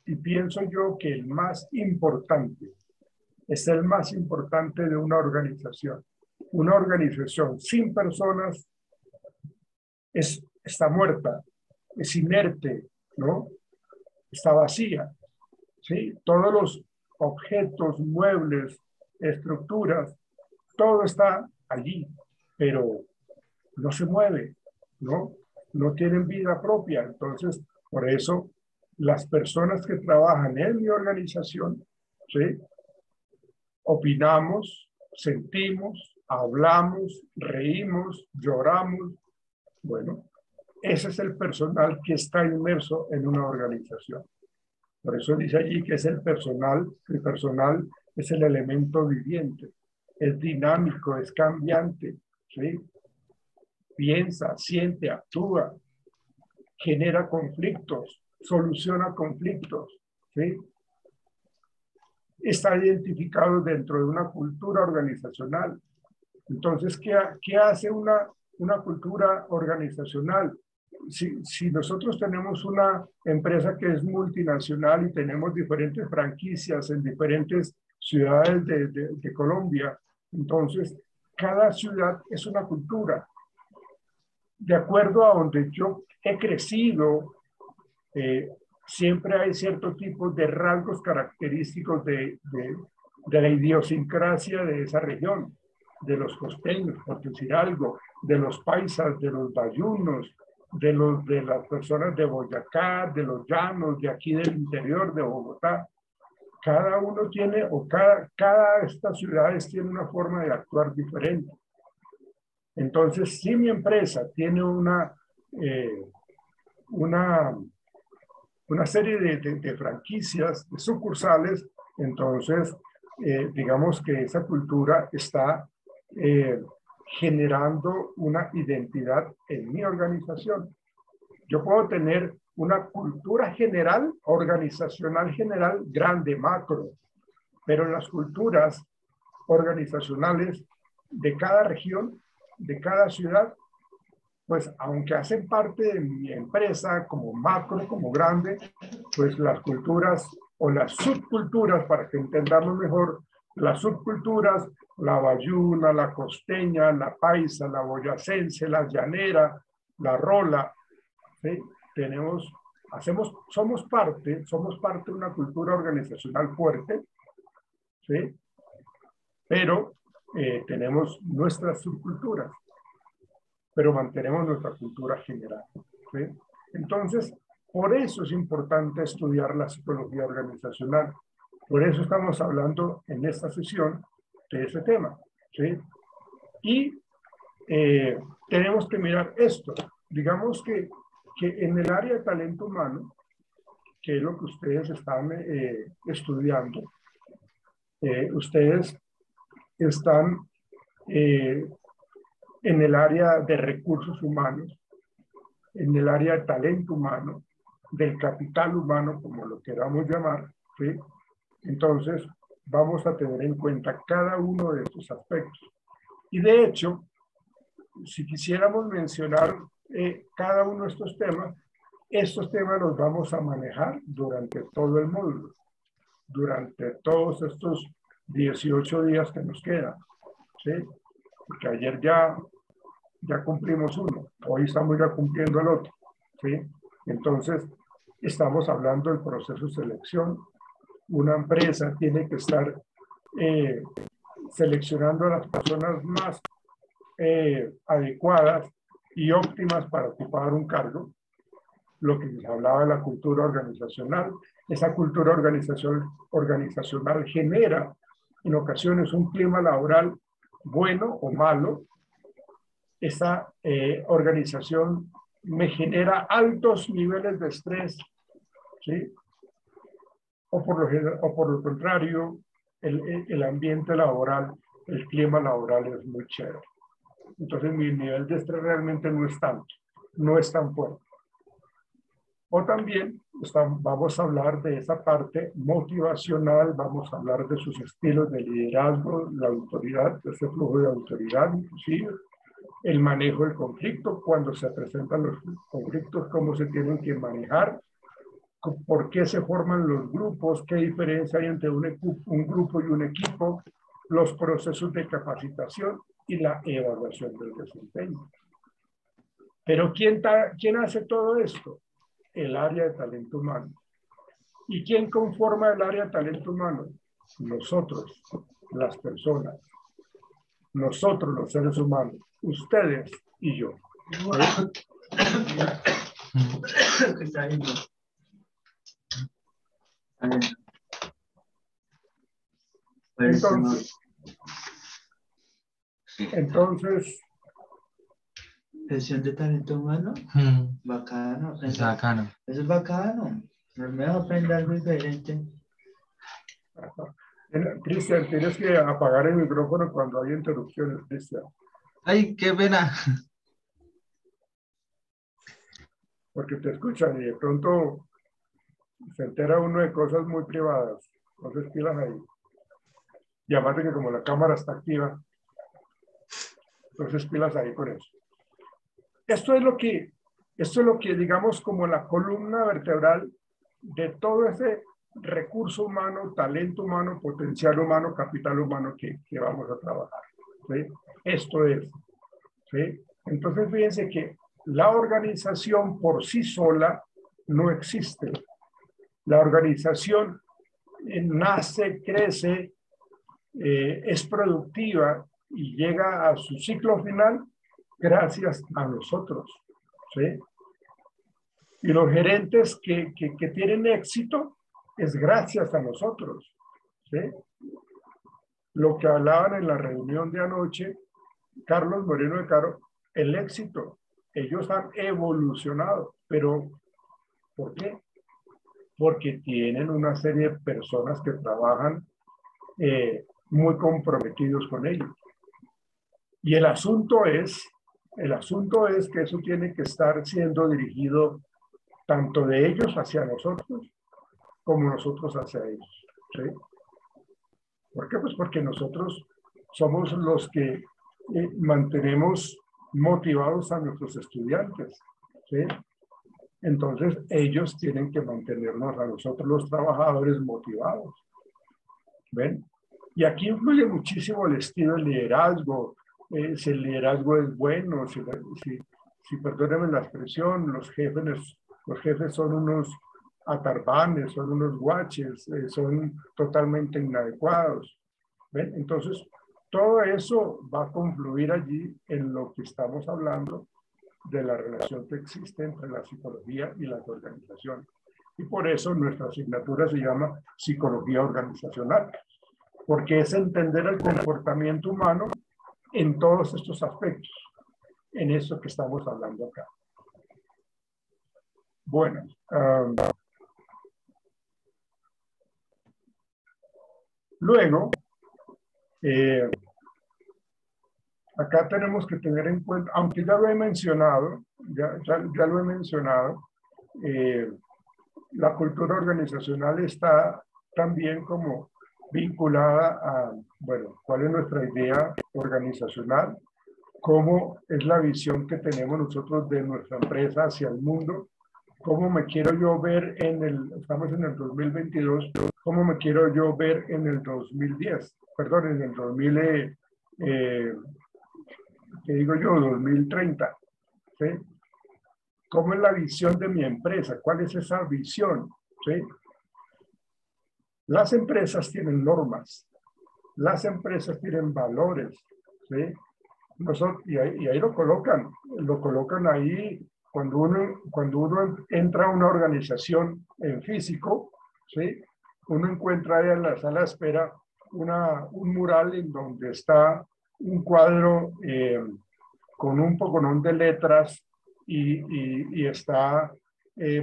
y pienso yo que el más importante, es el más importante de una organización. Una organización sin personas está muerta, es inerte, ¿no? Está vacía, ¿sí? Todos los objetos, muebles, estructuras, todo está allí, pero no se mueve, ¿no? No tienen vida propia. Entonces, por eso, las personas que trabajan en mi organización, ¿sí? Opinamos, sentimos, hablamos, reímos, lloramos. Bueno, ese es el personal que está inmerso en una organización. Por eso dice allí que es el personal es el elemento viviente, es dinámico, es cambiante, ¿sí? Piensa, siente, actúa, genera conflictos, soluciona conflictos, ¿sí? Está identificado dentro de una cultura organizacional. Entonces, ¿qué hace una cultura organizacional? Si nosotros tenemos una empresa que es multinacional y tenemos diferentes franquicias en diferentes ciudades de Colombia, entonces cada ciudad es una cultura. De acuerdo a donde yo he crecido, siempre hay cierto tipo de rasgos característicos de la idiosincrasia de esa región, de los costeños, por decir algo, de los paisas, de los bayunos, de las personas de Boyacá, de los llanos, de aquí del interior de Bogotá. Cada uno tiene, o cada de estas ciudades tiene una forma de actuar diferente. Entonces, si mi empresa tiene una serie de franquicias, de sucursales, entonces, digamos que esa cultura está generando una identidad en mi organización. Yo puedo tener una cultura general, organizacional general, grande, macro, pero las culturas organizacionales de cada región, de cada ciudad, pues aunque hacen parte de mi empresa como macro, como grande, pues las culturas o las subculturas, para que entendamos mejor, las subculturas, la bayuna, la costeña, la paisa, la boyacense, la llanera, la rola, ¿sí? Somos parte de una cultura organizacional fuerte, ¿sí? Pero tenemos nuestras subculturas, pero mantenemos nuestra cultura general, ¿sí? Entonces, por eso es importante estudiar la psicología organizacional. Por eso estamos hablando en esta sesión de ese tema, ¿sí? Y tenemos que mirar esto. Digamos que en el área de talento humano, que es lo que ustedes están estudiando, ustedes están en el área de recursos humanos, en el área de talento humano, del capital humano, como lo queramos llamar, ¿sí? Entonces, vamos a tener en cuenta cada uno de estos aspectos. Y de hecho, si quisiéramos mencionar cada uno de estos temas los vamos a manejar durante todo el módulo, durante todos estos 18 días que nos quedan, ¿sí? Porque ayer ya cumplimos uno, hoy estamos ya cumpliendo el otro, ¿sí? Entonces, estamos hablando del proceso de selección. Una empresa tiene que estar seleccionando a las personas más adecuadas y óptimas para ocupar un cargo. Lo que les hablaba de la cultura organizacional. Esa cultura organizacional genera en ocasiones un clima laboral bueno o malo. Esa organización me genera altos niveles de estrés, ¿sí? O por lo contrario, el ambiente laboral, el clima laboral es muy chévere. Entonces mi nivel de estrés realmente no es tanto, no es tan fuerte. O también vamos a hablar de esa parte motivacional, vamos a hablar de sus estilos de liderazgo, la autoridad, ese flujo de autoridad inclusive, el manejo del conflicto, cuando se presentan los conflictos, cómo se tienen que manejar, por qué se forman los grupos, qué diferencia hay entre un grupo y un equipo, los procesos de capacitación y la evaluación del desempeño. Pero ¿quién hace todo esto? El área de talento humano. ¿Y quién conforma el área de talento humano? Nosotros, las personas. Nosotros, los seres humanos. Ustedes y yo. Entonces, gestión de talento humano, bacano. Es bacano. Eso es bacano. No me va a aprender algo diferente. Cristian, tienes que apagar el micrófono cuando hay interrupciones, Cristian. Ay, qué pena. Porque te escuchan y de pronto se entera uno de cosas muy privadas. Entonces pilas ahí. Y aparte que como la cámara está activa, entonces pilas ahí con eso. Esto es lo que digamos como la columna vertebral de todo ese recurso humano, talento humano, potencial humano, capital humano que vamos a trabajar, ¿sí? Esto es, ¿sí? Entonces fíjense que la organización por sí sola no existe. La organización nace, crece, es productiva y llega a su ciclo final gracias a nosotros, ¿sí? Y los gerentes que tienen éxito es gracias a nosotros, ¿sí? Lo que hablaban en la reunión de anoche, Carlos Moreno de Caro, el éxito. Ellos han evolucionado, pero ¿por qué? Porque tienen una serie de personas que trabajan muy comprometidos con ellos. Y el asunto es que eso tiene que estar siendo dirigido tanto de ellos hacia nosotros como nosotros hacia ellos, ¿sí? ¿Por qué? Pues porque nosotros somos los que mantenemos motivados a nuestros estudiantes, ¿sí? Entonces ellos tienen que mantenernos a nosotros los trabajadores motivados, ¿ven? Y aquí influye muchísimo el estilo de liderazgo, si el liderazgo es bueno, si perdónenme la expresión, los jefes son unos atarbanes, son unos guaches, son totalmente inadecuados. ¿Ven? Entonces, todo eso va a confluir allí en lo que estamos hablando de la relación que existe entre la psicología y las organizaciones. Y por eso nuestra asignatura se llama Psicología Organizacional, porque es entender el comportamiento humano en todos estos aspectos, en eso que estamos hablando acá. Bueno, luego, acá tenemos que tener en cuenta, aunque ya lo he mencionado, ya lo he mencionado, la cultura organizacional está también como vinculada a, bueno, cuál es nuestra idea organizacional, cómo es la visión que tenemos nosotros de nuestra empresa hacia el mundo, cómo me quiero yo ver estamos en el 2022, cómo me quiero yo ver en el 2010, perdón, en el 2000, ¿qué digo yo? 2030, ¿sí? ¿Cómo es la visión de mi empresa? ¿Cuál es esa visión? ¿Sí? Las empresas tienen normas, las empresas tienen valores, ¿sí? Y ahí lo colocan ahí cuando uno entra a una organización en físico, ¿sí? Uno encuentra ahí en la sala de espera un mural en donde está un cuadro con un poconón de letras y está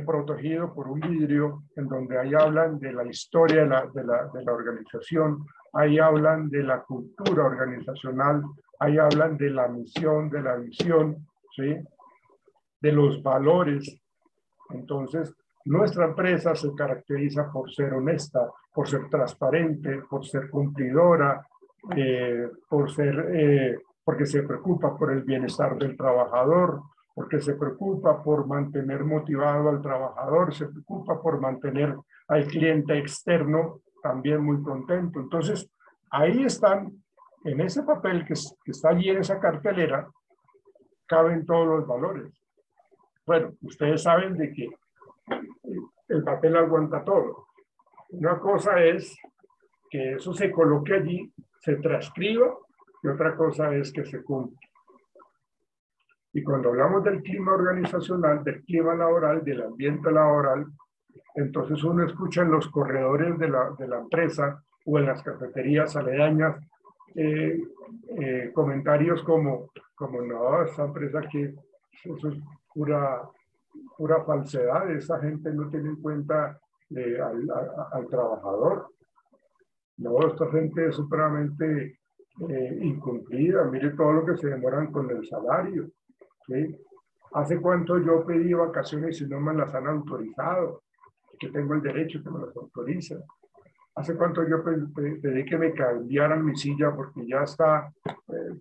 protegido por un vidrio en donde ahí hablan de la historia de la organización, ahí hablan de la cultura organizacional, ahí hablan de la misión, de la visión, ¿sí? De los valores. Entonces, nuestra empresa se caracteriza por ser honesta, por ser transparente, por ser cumplidora, porque se preocupa por el bienestar del trabajador, porque se preocupa por mantener motivado al trabajador, se preocupa por mantener al cliente externo también muy contento. Entonces, ahí están, en ese papel que está allí en esa cartelera, caben todos los valores. Bueno, ustedes saben de que el papel aguanta todo. Una cosa es que eso se coloque allí, se transcriba, y otra cosa es que se cumpla. Y cuando hablamos del clima organizacional, del clima laboral, del ambiente laboral, entonces uno escucha en los corredores de la empresa o en las cafeterías aledañas comentarios como no, esa empresa que eso es pura falsedad, esa gente no tiene en cuenta al trabajador. No, esta gente es supremamente incumplida, mire todo lo que se demoran con el salario. ¿Sí? ¿Hace cuánto yo pedí vacaciones y no me las han autorizado? Que tengo el derecho que me las autoricen. ¿Hace cuánto yo pedí que me cambiaran mi silla porque ya está,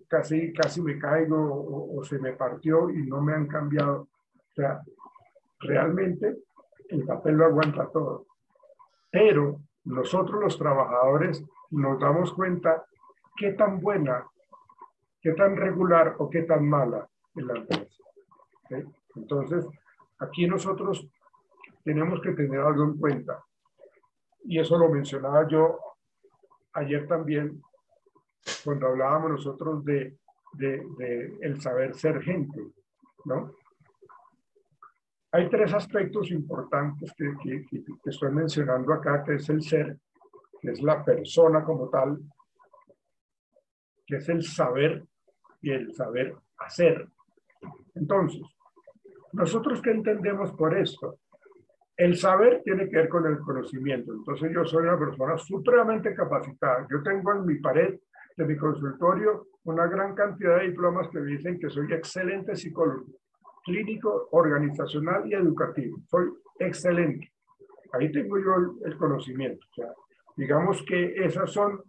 casi me caigo o se me partió y no me han cambiado? O sea, realmente el papel lo aguanta todo. Pero nosotros los trabajadores nos damos cuenta qué tan buena, qué tan regular o qué tan mala es la empresa. ¿Sí? Entonces, aquí nosotros tenemos que tener algo en cuenta. Y eso lo mencionaba yo ayer también, cuando hablábamos nosotros de el saber ser gente, ¿no? Hay tres aspectos importantes que estoy mencionando acá, que es el ser, que es la persona como tal, que es el saber y el saber hacer. Entonces, ¿nosotros qué entendemos por esto? El saber tiene que ver con el conocimiento. Entonces, yo soy una persona supremamente capacitada. Yo tengo en mi pared de mi consultorio una gran cantidad de diplomas que me dicen que soy excelente psicólogo, clínico, organizacional y educativo. Soy excelente. Ahí tengo yo el conocimiento. O sea, digamos que esas son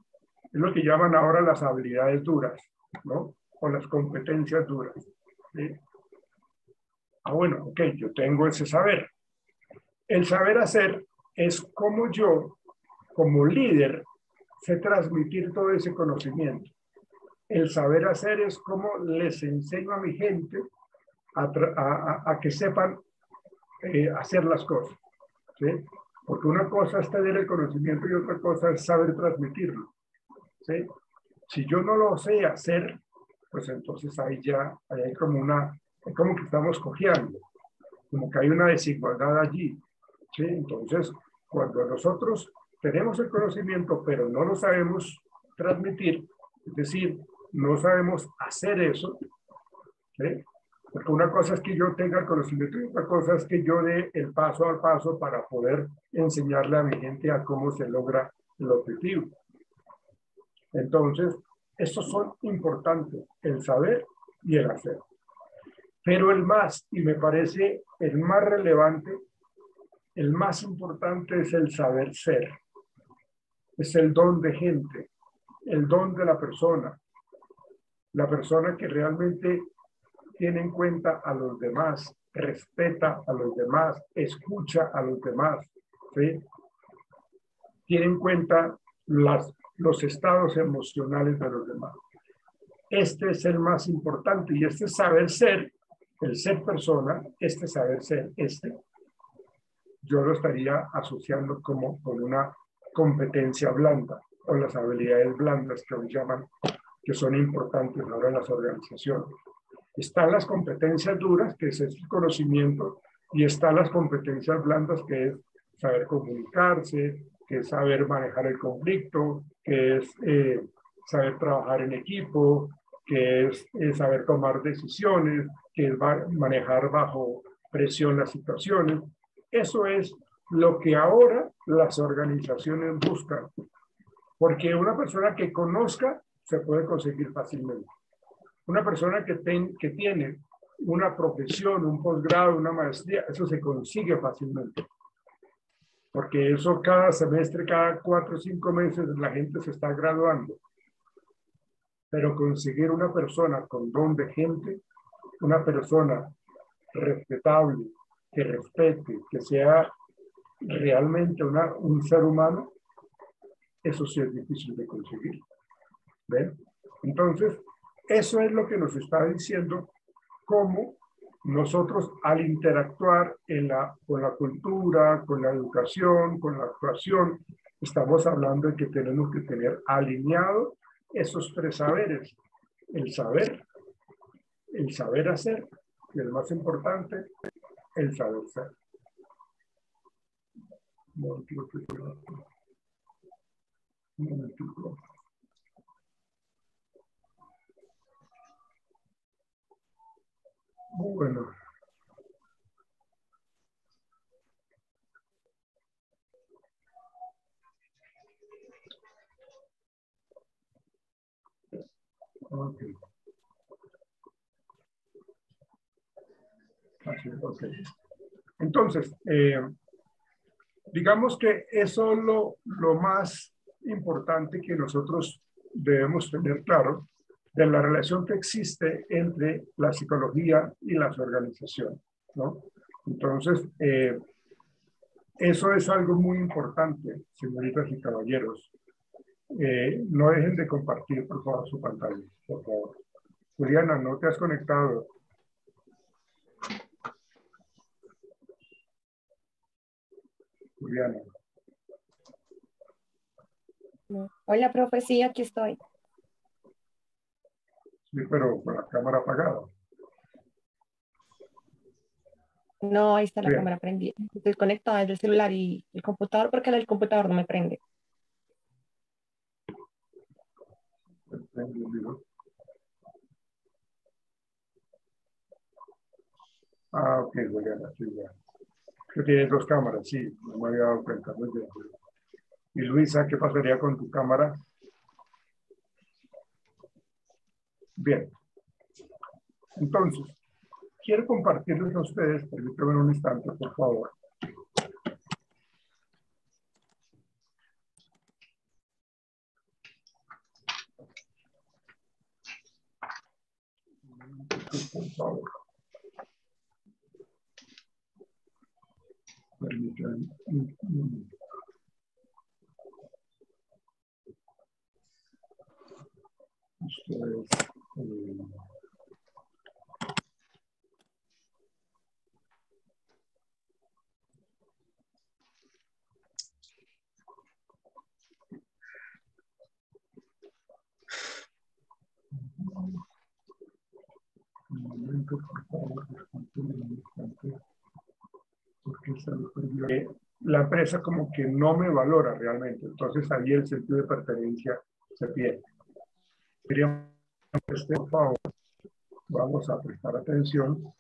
lo que llaman ahora las habilidades duras, ¿no? O las competencias duras. ¿Sí? Ah, bueno, ok, yo tengo ese saber. El saber hacer es como yo, como líder, sé transmitir todo ese conocimiento. El saber hacer es como les enseño a mi gente a que sepan hacer las cosas. ¿Sí? Porque una cosa es tener el conocimiento y otra cosa es saber transmitirlo. ¿Sí? Si yo no lo sé hacer, pues entonces ahí hay como que estamos cojeando, como que hay una desigualdad allí. ¿Sí? Entonces, cuando nosotros tenemos el conocimiento, pero no lo sabemos transmitir, es decir, no sabemos hacer eso, ¿sí? Porque una cosa es que yo tenga el conocimiento y otra cosa es que yo dé el paso al paso para poder enseñarle a mi gente a cómo se logra el objetivo. Entonces, estos son importantes, el saber y el hacer. Pero el más, y me parece el más relevante, el más importante es el saber ser. Es el don de gente, el don de la persona que realmente tiene en cuenta a los demás, respeta a los demás, escucha a los demás, ¿sí? Tiene en cuenta los estados emocionales de los demás. Este es el más importante y este saber ser, el ser persona, este saber ser, yo lo estaría asociando como con una competencia blanda o las habilidades blandas que hoy llaman, que son importantes ahora en las organizaciones. Están las competencias duras, que es el conocimiento, y están las competencias blandas, que es saber comunicarse, que es saber manejar el conflicto, que es saber trabajar en equipo, que es saber tomar decisiones, que es manejar bajo presión las situaciones. Eso es lo que ahora las organizaciones buscan, porque una persona que conozca se puede conseguir fácilmente. Una persona que tiene una profesión, un posgrado, una maestría, eso se consigue fácilmente. Porque eso cada semestre, cada 4 o 5 meses, la gente se está graduando. Pero conseguir una persona con don de gente, una persona respetable, que respete, que sea realmente un ser humano, eso sí es difícil de conseguir. ¿Ven? Entonces, eso es lo que nos está diciendo cómo nosotros al interactuar con la cultura, con la educación, con la actuación, estamos hablando de que tenemos que tener alineado esos 3 saberes. El saber hacer, y el más importante, el saber ser. Un momentico. Bueno. Okay. Así, okay. Entonces, digamos que eso es lo más importante que nosotros debemos tener claro de la relación que existe entre la psicología y las organizaciones, ¿no? Entonces, eso es algo muy importante, señoritas y caballeros. No dejen de compartir, por favor, su pantalla, por favor. Juliana, ¿no te has conectado? Juliana. Hola, profe, sí, aquí estoy. Sí, pero con la cámara apagada. No, ahí está la Bien. cámara prendida. Estoy conectada desde el celular y el computador porque el computador no me prende. Ah, ok, Juliana, sí, ya. Que tienes 2 cámaras, sí, no me había dado cuenta. Muy bien. Y Luisa, ¿qué pasaría con tu cámara? Bien. Entonces, quiero compartirles a ustedes, permítanme un instante, por favor. Por favor. Permítanme un minuto. Esto es... un momento, por favor, disculpen un instante, porque se me perdió. La empresa como que no me valora realmente, entonces ahí el sentido de pertenencia se pierde. Queríamos, por favor, vamos a prestar atención.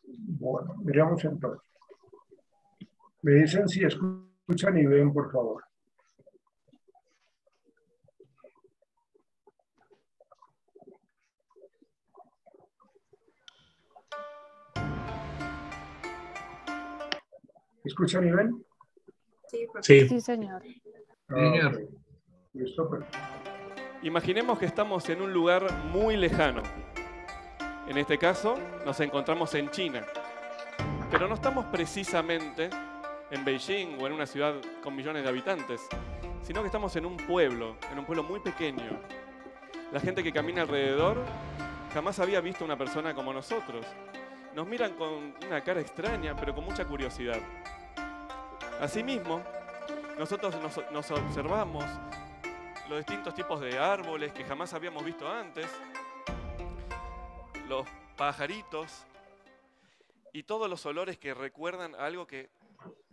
Bueno, miramos entonces. Me dicen si escuchan y ven, por favor. ¿Escuchan y ven? Sí, profe. Sí. Sí, señor. Señor. Ok. Listo, pues. Imaginemos que estamos en un lugar muy lejano. En este caso, nos encontramos en China. Pero no estamos precisamente en Beijing o en una ciudad con millones de habitantes, sino que estamos en un pueblo muy pequeño. La gente que camina alrededor jamás había visto una persona como nosotros. Nos miran con una cara extraña, pero con mucha curiosidad. Asimismo, nosotros nos observamos los distintos tipos de árboles que jamás habíamos visto antes, los pajaritos y todos los olores que recuerdan a algo que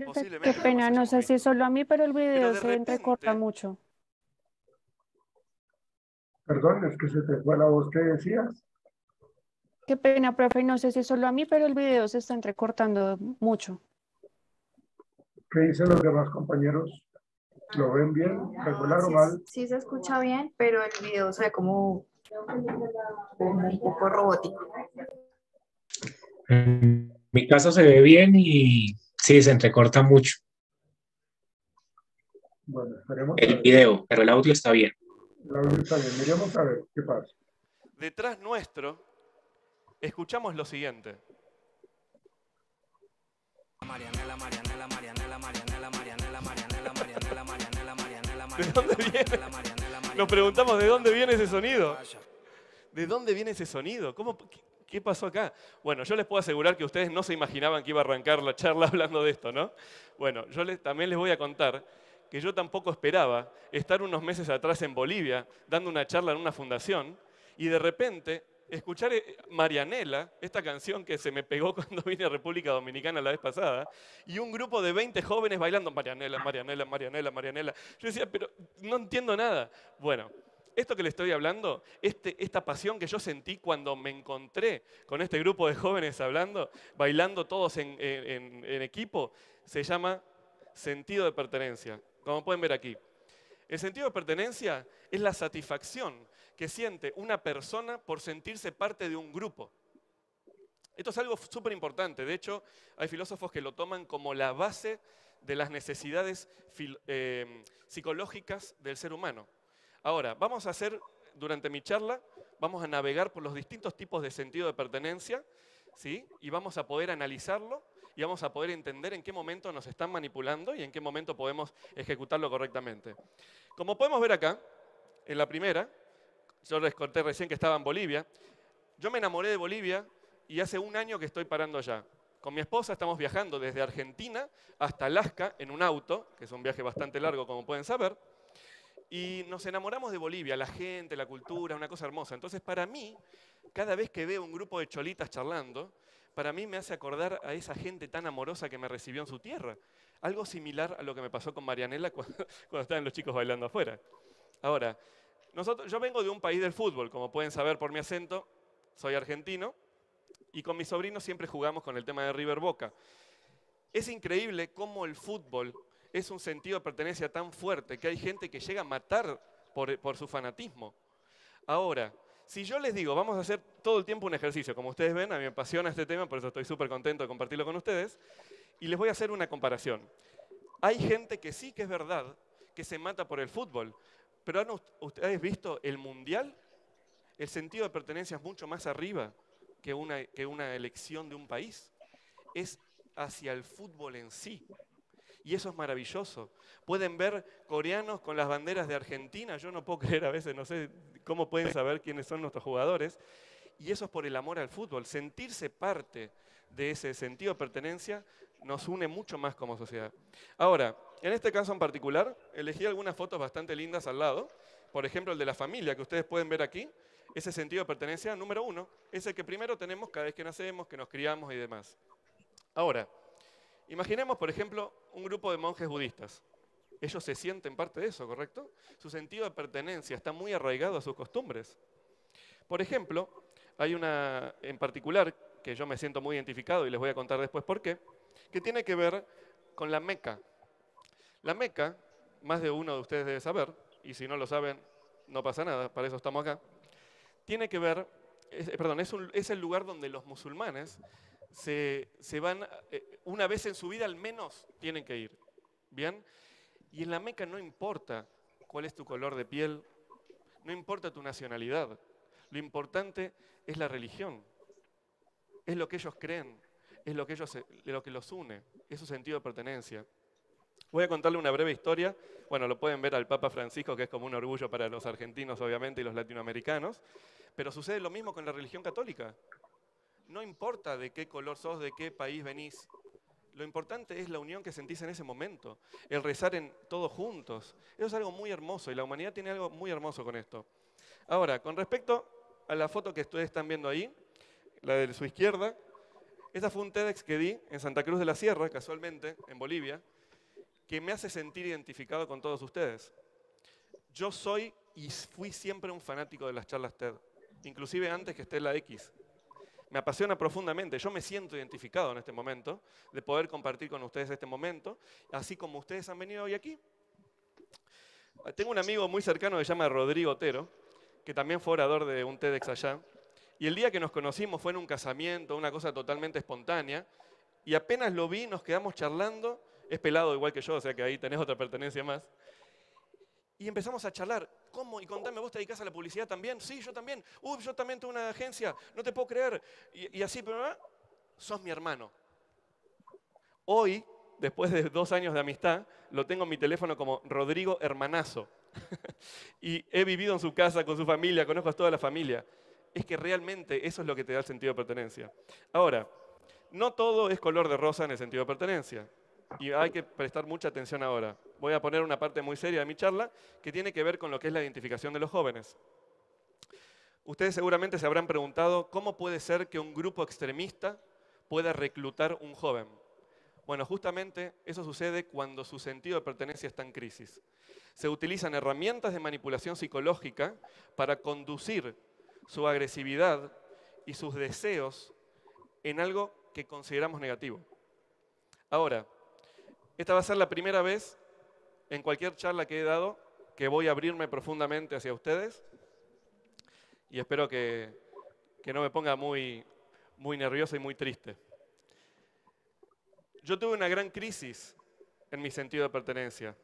posiblemente Qué pena, jamás no hayamos sé si es visto. solo a mí, pero el Pero video de se entrecorta repente, mucho. Perdón, es que se te fue la voz que decías. Qué pena, profe, no sé si es solo a mí, pero el video se está entrecortando mucho. ¿Qué dicen los demás compañeros? ¿Lo ven bien, regular o Sí, mal? sí se escucha bien, pero el video se ve como un poco robótico. En mi caso se ve bien y sí, se entrecorta mucho Bueno, esperemos a el ver. video, pero el audio está bien. El audio está bien. Miremos a ver qué pasa. detrás nuestro, escuchamos lo siguiente. ¿De dónde viene? Nos preguntamos, ¿de dónde viene ese sonido? ¿De dónde viene ese sonido? ¿Qué pasó acá? Bueno, yo les puedo asegurar que ustedes no se imaginaban que iba a arrancar la charla hablando de esto, ¿no? Bueno, también les voy a contar que yo tampoco esperaba estar unos meses atrás en Bolivia dando una charla en una fundación y de repente escuchar Marianela, esta canción que se me pegó cuando vine a República Dominicana la vez pasada, y un grupo de 20 jóvenes bailando Marianela, Marianela, Marianela, Marianela. Yo decía, pero no entiendo nada. Bueno, esto que le estoy hablando, esta pasión que yo sentí cuando me encontré con este grupo de jóvenes hablando, bailando todos en equipo, se llama sentido de pertenencia. Como pueden ver aquí. El sentido de pertenencia es la satisfacción que siente una persona por sentirse parte de un grupo. Esto es algo súper importante. De hecho, hay filósofos que lo toman como la base de las necesidades psicológicas del ser humano. Ahora, vamos a hacer, durante mi charla, vamos a navegar por los distintos tipos de sentido de pertenencia, ¿sí? Y vamos a poder analizarlo y vamos a poder entender en qué momento nos están manipulando y en qué momento podemos ejecutarlo correctamente. Como podemos ver acá, en la primera, yo les conté recién que estaba en Bolivia, yo me enamoré de Bolivia y hace un año que estoy parando allá. Con mi esposa estamos viajando desde Argentina hasta Alaska en un auto, que es un viaje bastante largo como pueden saber, y nos enamoramos de Bolivia, la gente, la cultura, una cosa hermosa. Entonces para mí, cada vez que veo un grupo de cholitas charlando, para mí me hace acordar a esa gente tan amorosa que me recibió en su tierra. Algo similar a lo que me pasó con Marianela cuando estaban los chicos bailando afuera. Ahora, yo vengo de un país del fútbol, como pueden saber por mi acento, soy argentino, y con mis sobrinos siempre jugamos con el tema de River Boca. Es increíble cómo el fútbol es un sentido de pertenencia tan fuerte que hay gente que llega a matar por su fanatismo. Ahora, si yo les digo, vamos a hacer todo el tiempo un ejercicio, como ustedes ven, a mí me apasiona este tema, por eso estoy súper contento de compartirlo con ustedes, y les voy a hacer una comparación. Hay gente que sí que es verdad que se mata por el fútbol, pero ¿han ustedes visto el mundial? El sentido de pertenencia es mucho más arriba que una elección de un país. Es hacia el fútbol en sí. Y eso es maravilloso. Pueden ver coreanos con las banderas de Argentina. Yo no puedo creer a veces, no sé cómo pueden saber quiénes son nuestros jugadores. Y eso es por el amor al fútbol. Sentirse parte de ese sentido de pertenencia nos une mucho más como sociedad. Ahora, en este caso en particular, elegí algunas fotos bastante lindas al lado. Por ejemplo, el de la familia, que ustedes pueden ver aquí. Ese sentido de pertenencia número 1 es el que primero tenemos cada vez que nacemos, que nos criamos y demás. Ahora, imaginemos, por ejemplo, un grupo de monjes budistas. Ellos se sienten parte de eso, ¿correcto? Su sentido de pertenencia está muy arraigado a sus costumbres. Por ejemplo, hay una en particular que yo me siento muy identificado y les voy a contar después por qué, que tiene que ver con la Meca. La Meca, más de uno de ustedes debe saber, y si no lo saben, no pasa nada, para eso estamos acá. Tiene que ver, es el lugar donde los musulmanes se van, una vez en su vida al menos tienen que ir. ¿Bien? Y en la Meca no importa cuál es tu color de piel, no importa tu nacionalidad. Lo importante es la religión. Es lo que ellos creen, es lo que los une, es su sentido de pertenencia. Voy a contarle una breve historia. Bueno, lo pueden ver al Papa Francisco, que es como un orgullo para los argentinos, obviamente, y los latinoamericanos. Pero sucede lo mismo con la religión católica. No importa de qué color sos, de qué país venís. Lo importante es la unión que sentís en ese momento. El rezar en todos juntos. Eso es algo muy hermoso y la humanidad tiene algo muy hermoso con esto. Ahora, con respecto a la foto que ustedes están viendo ahí, la de su izquierda, esa fue un TEDx que di en Santa Cruz de la Sierra, casualmente, en Bolivia, que me hace sentir identificado con todos ustedes. Yo soy y fui siempre un fanático de las charlas TED, inclusive antes que esté en la X. Me apasiona profundamente, yo me siento identificado en este momento, de poder compartir con ustedes este momento, así como ustedes han venido hoy aquí. Tengo un amigo muy cercano que se llama Rodrigo Otero, que también fue orador de un TEDx allá, y el día que nos conocimos fue en un casamiento, una cosa totalmente espontánea, y apenas lo vi, nos quedamos charlando. Es pelado igual que yo, o sea que ahí tenés otra pertenencia más. Y empezamos a charlar. ¿Cómo? Y contame, ¿vos te dedicás a la publicidad también? Sí, yo también. Yo también tengo una agencia, no te puedo creer. Y así, pero sos mi hermano. Hoy, después de 2 años de amistad, lo tengo en mi teléfono como Rodrigo Hermanazo. Y he vivido en su casa, con su familia, conozco a toda la familia. Es que realmente eso es lo que te da el sentido de pertenencia. Ahora, no todo es color de rosa en el sentido de pertenencia. Y hay que prestar mucha atención ahora. Voy a poner una parte muy seria de mi charla que tiene que ver con lo que es la identificación de los jóvenes. Ustedes seguramente se habrán preguntado cómo puede ser que un grupo extremista pueda reclutar un joven. Bueno, justamente eso sucede cuando su sentido de pertenencia está en crisis. Se utilizan herramientas de manipulación psicológica para conducir su agresividad y sus deseos en algo que consideramos negativo. Ahora, esta va a ser la primera vez en cualquier charla que he dado que voy a abrirme profundamente hacia ustedes y espero que no me ponga muy nervioso y muy triste. Yo tuve una gran crisis en mi sentido de pertenencia.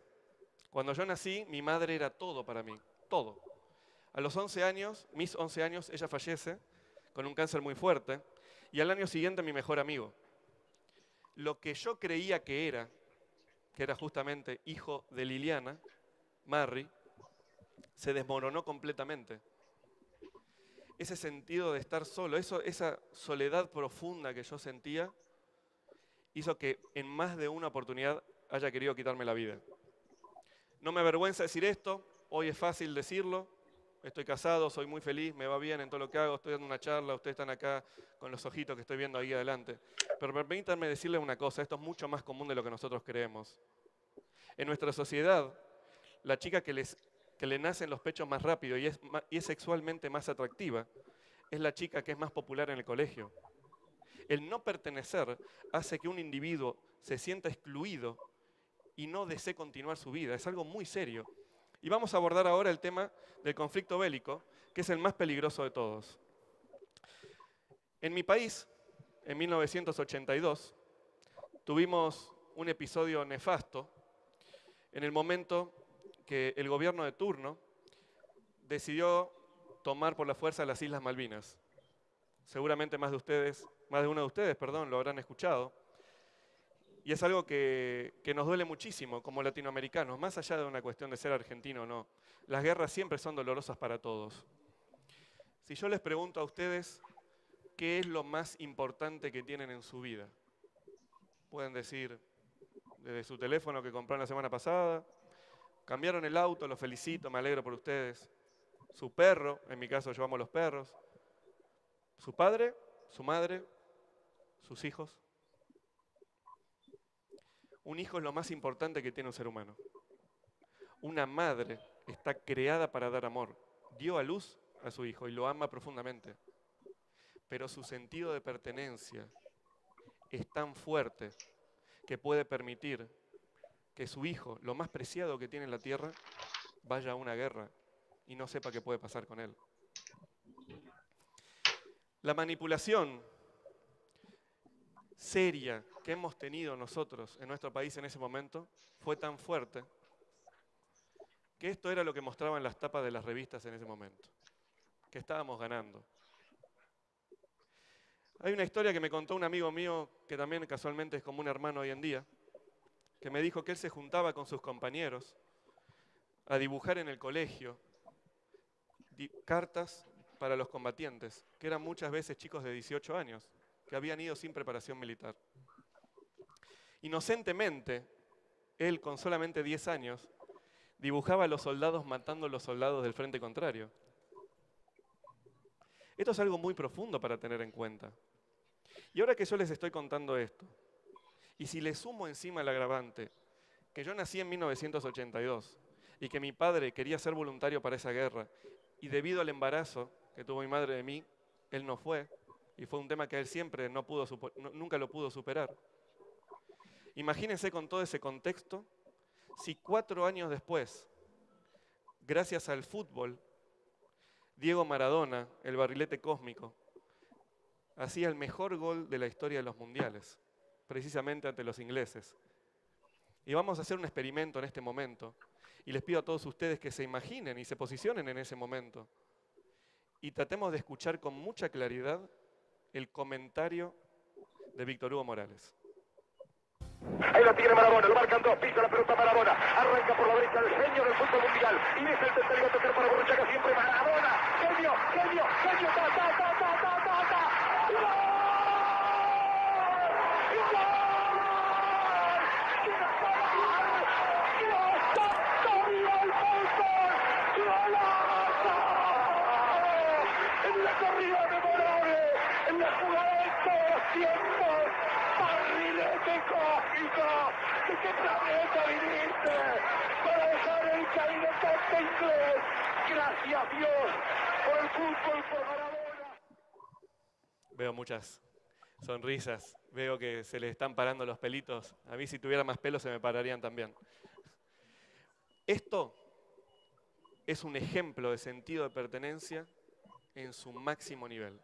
Cuando yo nací, mi madre era todo para mí, todo. A los 11 años, mis 11 años, ella fallece con un cáncer muy fuerte y al año siguiente mi mejor amigo. Lo que yo creía que era justamente hijo de Liliana, Marri, se desmoronó completamente. Ese sentido de estar solo, esa soledad profunda que yo sentía, hizo que en más de una oportunidad haya querido quitarme la vida. No me avergüenza decir esto, hoy es fácil decirlo, estoy casado, soy muy feliz, me va bien en todo lo que hago, estoy dando una charla, ustedes están acá con los ojitos que estoy viendo ahí adelante. Pero permítanme decirles una cosa, esto es mucho más común de lo que nosotros creemos. En nuestra sociedad, la chica que le nacen los pechos más rápido y es sexualmente más atractiva, es la chica que es más popular en el colegio. El no pertenecer hace que un individuo se sienta excluido y no desee continuar su vida. Es algo muy serio. Y vamos a abordar ahora el tema del conflicto bélico, que es el más peligroso de todos. En mi país, en 1982, tuvimos un episodio nefasto en el momento que el gobierno de turno decidió tomar por la fuerza las Islas Malvinas. Seguramente más de uno de ustedes, lo habrán escuchado. Y es algo que nos duele muchísimo como latinoamericanos, más allá de una cuestión de ser argentino o no. Las guerras siempre son dolorosas para todos. Si yo les pregunto a ustedes qué es lo más importante que tienen en su vida, pueden decir desde su teléfono que compraron la semana pasada, cambiaron el auto, los felicito, me alegro por ustedes. Su perro, en mi caso yo amo los perros. Su padre, su madre, sus hijos. Un hijo es lo más importante que tiene un ser humano. Una madre está creada para dar amor. Dio a luz a su hijo y lo ama profundamente. Pero su sentido de pertenencia es tan fuerte que puede permitir que su hijo, lo más preciado que tiene en la tierra, vaya a una guerra y no sepa qué puede pasar con él. La manipulación seria que hemos tenido nosotros en nuestro país en ese momento fue tan fuerte que esto era lo que mostraban las tapas de las revistas en ese momento, que estábamos ganando. Hay una historia que me contó un amigo mío, que también casualmente es como un hermano hoy en día, que me dijo que él se juntaba con sus compañeros a dibujar en el colegio cartas para los combatientes, que eran muchas veces chicos de 18 años, que habían ido sin preparación militar. Inocentemente, él con solamente 10 años, dibujaba a los soldados matando a los soldados del frente contrario. Esto es algo muy profundo para tener en cuenta. Y ahora que yo les estoy contando esto, y si le sumo encima el agravante, que yo nací en 1982 y que mi padre quería ser voluntario para esa guerra, y debido al embarazo que tuvo mi madre de mí, él no fue, y fue un tema que él siempre nunca lo pudo superar. Imagínense con todo ese contexto, si 4 años después, gracias al fútbol, Diego Maradona, el barrilete cósmico, hacía el mejor gol de la historia de los mundiales, precisamente ante los ingleses. Y vamos a hacer un experimento en este momento, y les pido a todos ustedes que se imaginen y se posicionen en ese momento, y tratemos de escuchar con mucha claridad el comentario de Víctor Hugo Morales. Ahí la tiene Maradona, lo marcan dos, pisa la pelota Maradona, arranca por la derecha el genio del fútbol mundial, y deja el tercero a tocar para Borruchaga, siempre Maradona, genio, genio, genio, ta, ta, ta, ta, ta, ta, ta, ¡gol! ¡Gol! En la corrida memorable, en la jugada de todos los tiempos, barrilete cósmico, ¿de qué planeta viniste? Para dejar el caminotante inglés. Gracias Dios por el fútbol, por Maradona. Veo muchas sonrisas, veo que se les están parando los pelitos. A mí si tuviera más pelos se me pararían también. Esto es un ejemplo de sentido de pertenencia en su máximo nivel.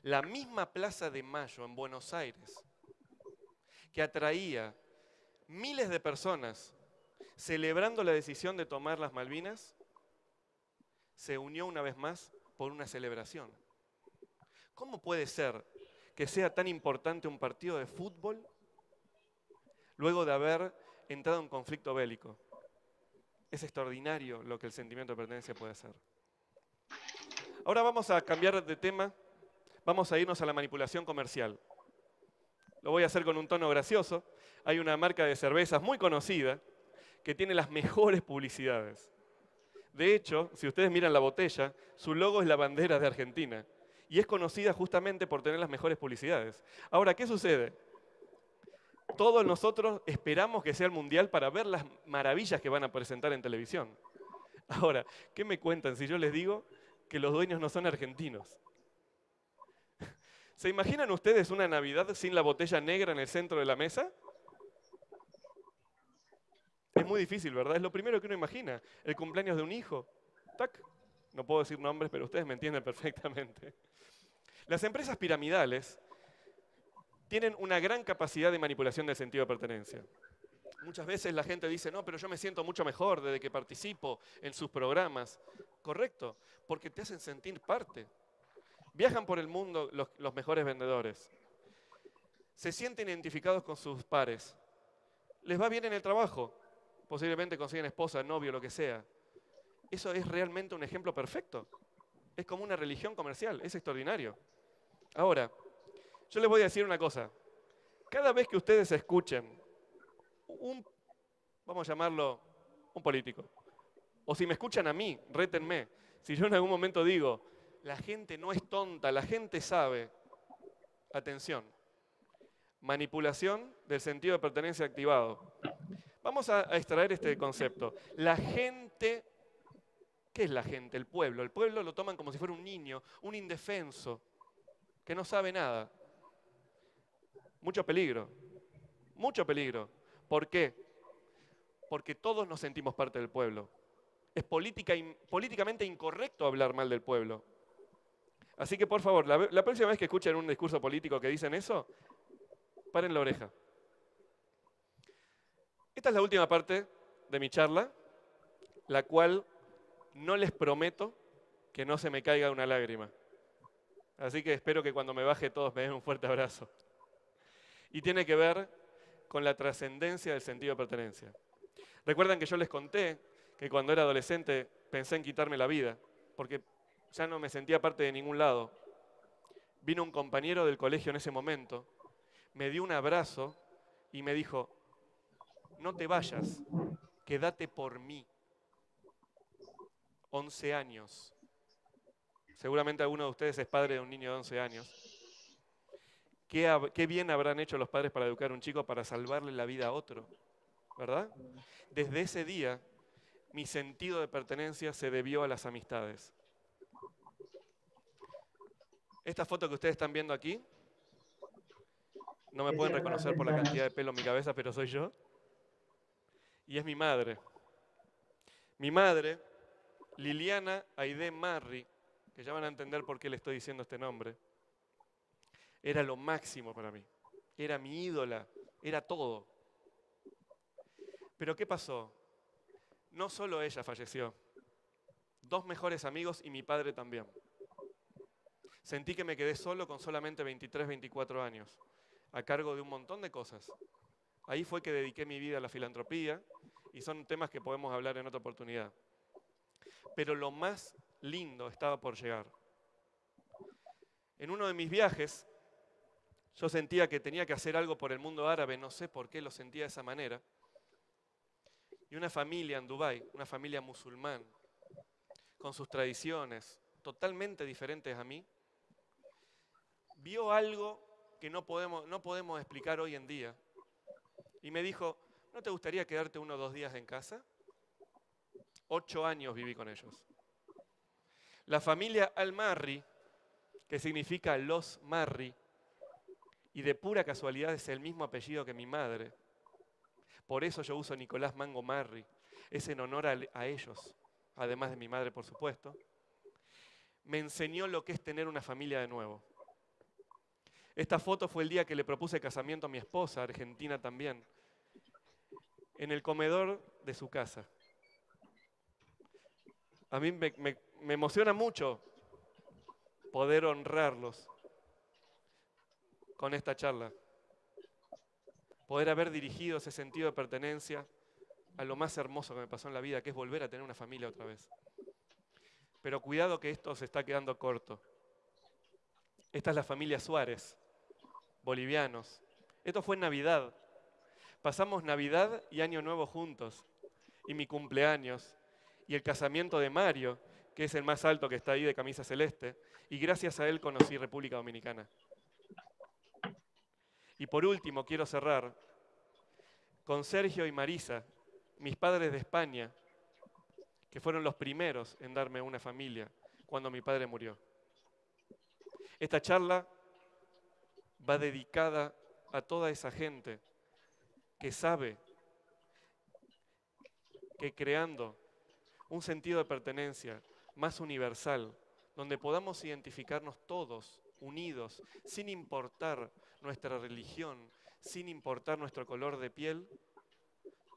La misma Plaza de Mayo en Buenos Aires, que atraía miles de personas celebrando la decisión de tomar las Malvinas, se unió una vez más por una celebración. ¿Cómo puede ser que sea tan importante un partido de fútbol luego de haber entrado en conflicto bélico? Es extraordinario lo que el sentimiento de pertenencia puede hacer. Ahora vamos a cambiar de tema, vamos a irnos a la manipulación comercial. Lo voy a hacer con un tono gracioso. Hay una marca de cervezas muy conocida que tiene las mejores publicidades. De hecho, si ustedes miran la botella, su logo es la bandera de Argentina. Y es conocida justamente por tener las mejores publicidades. Ahora, ¿qué sucede? Todos nosotros esperamos que sea el Mundial para ver las maravillas que van a presentar en televisión. Ahora, ¿qué me cuentan si yo les digo que los dueños no son argentinos? ¿Se imaginan ustedes una Navidad sin la botella negra en el centro de la mesa? Es muy difícil, ¿verdad? Es lo primero que uno imagina. El cumpleaños de un hijo. ¡Tac! No puedo decir nombres, pero ustedes me entienden perfectamente. Las empresas piramidales tienen una gran capacidad de manipulación del sentido de pertenencia. Muchas veces la gente dice, no, pero yo me siento mucho mejor desde que participo en sus programas. Correcto, porque te hacen sentir parte. Viajan por el mundo los mejores vendedores. Se sienten identificados con sus pares. Les va bien en el trabajo. Posiblemente consiguen esposa, novio, lo que sea. Eso es realmente un ejemplo perfecto. Es como una religión comercial, es extraordinario. Ahora, yo les voy a decir una cosa. Cada vez que ustedes escuchen vamos a llamarlo, un político, o si me escuchan a mí, rétenme, si yo en algún momento digo, la gente no es tonta, la gente sabe, atención, manipulación del sentido de pertenencia activado. Vamos a extraer este concepto. La gente, ¿qué es la gente? El pueblo. El pueblo lo toman como si fuera un niño, un indefenso, que no sabe nada. Mucho peligro, mucho peligro. ¿Por qué? Porque todos nos sentimos parte del pueblo. Es políticamente incorrecto hablar mal del pueblo. Así que, por favor, la próxima vez que escuchen un discurso político que dicen eso, Paren la oreja. Esta es la última parte de mi charla, la cual no les prometo que no se me caiga una lágrima. Así que espero que cuando me baje todos me den un fuerte abrazo. Y tiene que ver con la trascendencia del sentido de pertenencia. Recuerdan que yo les conté que cuando era adolescente pensé en quitarme la vida, porque ya no me sentía parte de ningún lado. Vino un compañero del colegio en ese momento, me dio un abrazo y me dijo, no te vayas, quédate por mí. 11 años. Seguramente alguno de ustedes es padre de un niño de 11 años. ¿Qué bien habrán hecho los padres para educar a un chico para salvarle la vida a otro? ¿Verdad? Desde ese día, mi sentido de pertenencia se debió a las amistades. Esta foto que ustedes están viendo aquí, no me pueden reconocer por la cantidad de pelo en mi cabeza, pero soy yo. Y es mi madre. Mi madre, Liliana Aide Marri, que ya van a entender por qué le estoy diciendo este nombre, era lo máximo para mí. Era mi ídola, era todo. Pero ¿qué pasó? No solo ella falleció, 2 mejores amigos y mi padre también. Sentí que me quedé solo con solamente 23, 24 años, a cargo de un montón de cosas. Ahí fue que dediqué mi vida a la filantropía y son temas que podemos hablar en otra oportunidad. Pero lo más lindo estaba por llegar. En uno de mis viajes, yo sentía que tenía que hacer algo por el mundo árabe, no sé por qué lo sentía de esa manera. Y una familia en Dubái, una familia musulmán, con sus tradiciones totalmente diferentes a mí, vio algo que no podemos explicar hoy en día. Y me dijo, ¿no te gustaría quedarte 1 o 2 días en casa? 8 años viví con ellos. La familia Al-Marri, que significa los Marri, y de pura casualidad es el mismo apellido que mi madre. Por eso yo uso Nicolás Mango Marri. Es en honor a ellos, además de mi madre, por supuesto. Me enseñó lo que es tener una familia de nuevo. Esta foto fue el día que le propuse casamiento a mi esposa, argentina también, en el comedor de su casa. A mí me emociona mucho poder honrarlos con esta charla. Poder haber dirigido ese sentido de pertenencia a lo más hermoso que me pasó en la vida, que es volver a tener una familia otra vez. Pero cuidado que esto se está quedando corto. Esta es la familia Suárez, bolivianos. Esto fue en Navidad. Pasamos Navidad y Año Nuevo juntos. Y mi cumpleaños. Y el casamiento de Mario, que es el más alto que está ahí de camisa celeste. Y gracias a él conocí República Dominicana. Y por último, quiero cerrar con Sergio y Marisa, mis padres de España, que fueron los primeros en darme una familia cuando mi padre murió. Esta charla va dedicada a toda esa gente que sabe que creando un sentido de pertenencia más universal, donde podamos identificarnos todos unidos, sin importar nuestra religión, sin importar nuestro color de piel,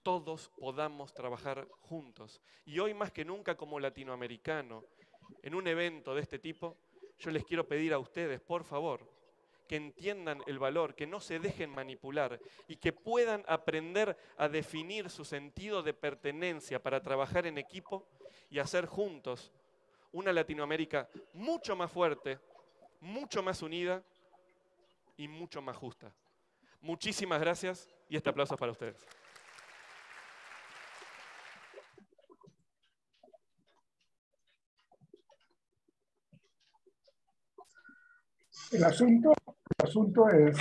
todos podamos trabajar juntos. Y hoy más que nunca como latinoamericano, en un evento de este tipo, yo les quiero pedir a ustedes, por favor, que entiendan el valor, que no se dejen manipular y que puedan aprender a definir su sentido de pertenencia para trabajar en equipo y hacer juntos una Latinoamérica mucho más fuerte, mucho más unida y mucho más justa. Muchísimas gracias y este aplauso es para ustedes. El asunto es,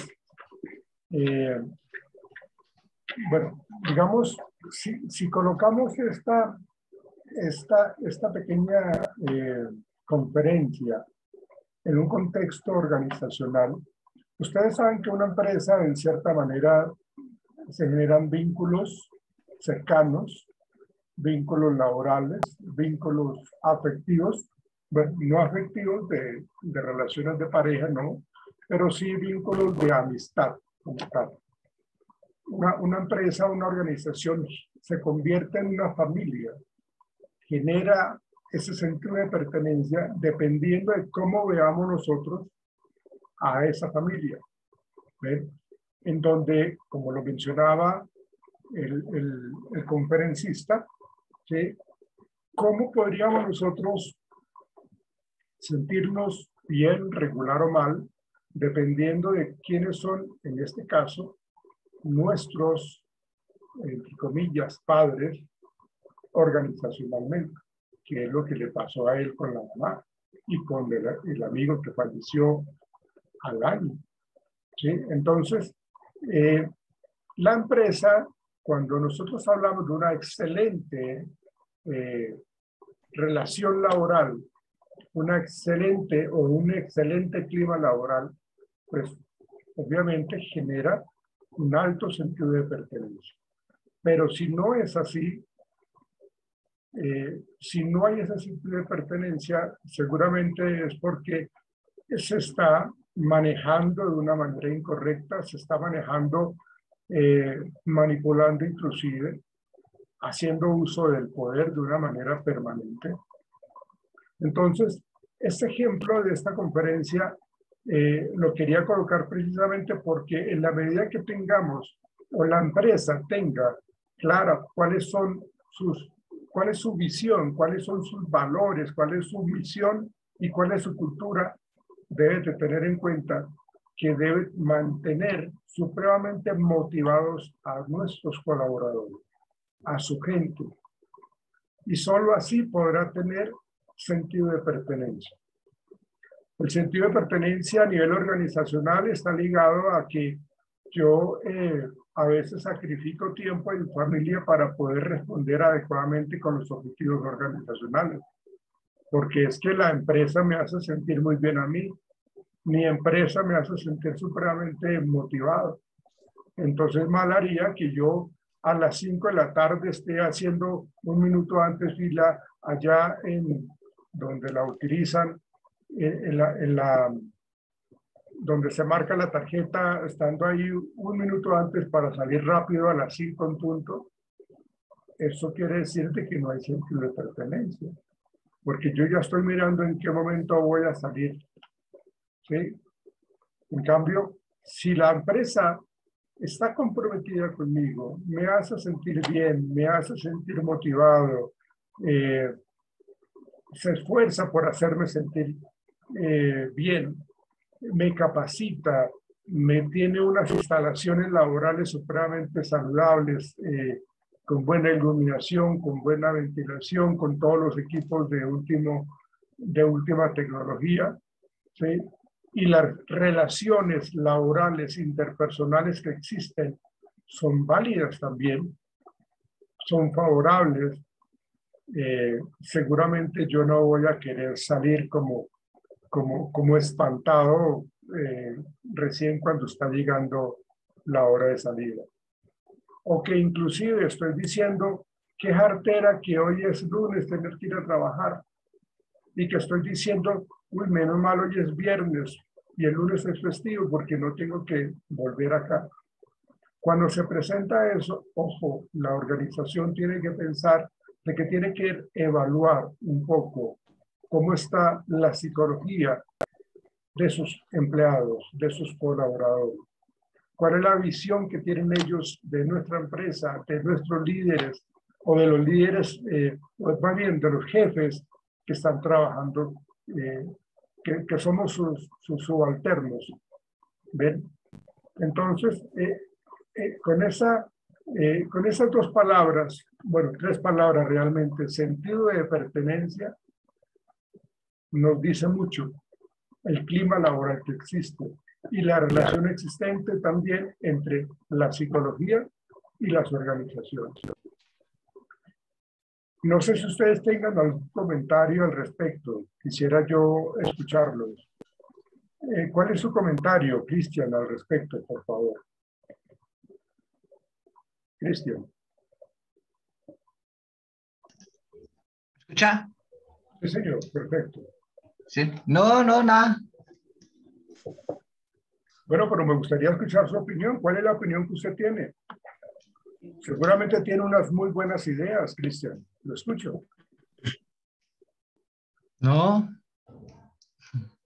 bueno, digamos, si colocamos esta pequeña conferencia en un contexto organizacional, ustedes saben que una empresa, en cierta manera, se generan vínculos cercanos, vínculos laborales, vínculos afectivos, bueno, no afectivos de relaciones de pareja, no, pero sí vínculos de amistad, como tal. Una empresa, una organización se convierte en una familia, genera ese sentido de pertenencia dependiendo de cómo veamos nosotros a esa familia. ¿Ven? En donde, como lo mencionaba el conferencista, ¿sí? ¿Cómo podríamos nosotros sentirnos bien, regular o mal, dependiendo de quiénes son, en este caso, nuestros, entre comillas, padres organizacionalmente, que es lo que le pasó a él con la mamá y con el amigo que falleció al año? ¿Sí? Entonces, la empresa, cuando nosotros hablamos de una excelente relación laboral, una excelente o un excelente clima laboral, pues obviamente genera un alto sentido de pertenencia. Pero si no es así, si no hay ese sentido de pertenencia, seguramente es porque se está manejando de una manera incorrecta, se está manejando, manipulando inclusive, haciendo uso del poder de una manera permanente. Entonces, este ejemplo de esta conferencia lo quería colocar precisamente porque en la medida que tengamos o la empresa tenga clara cuál es su visión, cuáles son sus valores, cuál es su misión y cuál es su cultura, debe de tener en cuenta que debe mantener supremamente motivados a nuestros colaboradores, a su gente. Y solo así podrá tener sentido de pertenencia. El sentido de pertenencia a nivel organizacional está ligado a que yo a veces sacrifico tiempo en familia para poder responder adecuadamente con los objetivos organizacionales. Porque es que la empresa me hace sentir muy bien a mí. Mi empresa me hace sentir supremamente motivado. Entonces, mal haría que yo a las 5 de la tarde esté haciendo un minuto antes fila allá en donde la utilizan, donde se marca la tarjeta, estando ahí un minuto antes para salir rápido a las 5 en punto. Eso quiere decir que no hay sentido de pertenencia, porque yo ya estoy mirando en qué momento voy a salir. ¿Sí? En cambio, si la empresa está comprometida conmigo, me hace sentir bien, me hace sentir motivado, se esfuerza por hacerme sentir bien, me capacita, me tiene unas instalaciones laborales supremamente saludables, con buena iluminación, con buena ventilación, con todos los equipos de última tecnología, ¿sí? Y las relaciones laborales interpersonales que existen son válidas también, son favorables. Seguramente yo no voy a querer salir como espantado recién cuando está llegando la hora de salida. O que inclusive estoy diciendo qué jartera que hoy es lunes tener que ir a trabajar, y que estoy diciendo, uy, menos mal hoy es viernes y el lunes es festivo porque no tengo que volver acá. Cuando se presenta eso, ojo, la organización tiene que pensar de que tiene que evaluar un poco cómo está la psicología de sus empleados, de sus colaboradores. ¿Cuál es la visión que tienen ellos de nuestra empresa, de nuestros líderes o de los líderes, o más bien de los jefes que están trabajando, que somos sus subalternos? ¿Ven? Entonces, con esas dos palabras, bueno, 3 palabras realmente, sentido de pertenencia, nos dice mucho el clima laboral que existe y la relación existente también entre la psicología y las organizaciones. No sé si ustedes tengan algún comentario al respecto. Quisiera yo escucharlos. ¿Cuál es su comentario, Cristian, al respecto, por favor? Cristian. ¿Escucha? Sí, señor, perfecto. Sí. No, nada. Bueno, pero me gustaría escuchar su opinión. ¿Cuál es la opinión que usted tiene? Seguramente tiene unas muy buenas ideas, Cristian. Lo escucho. No,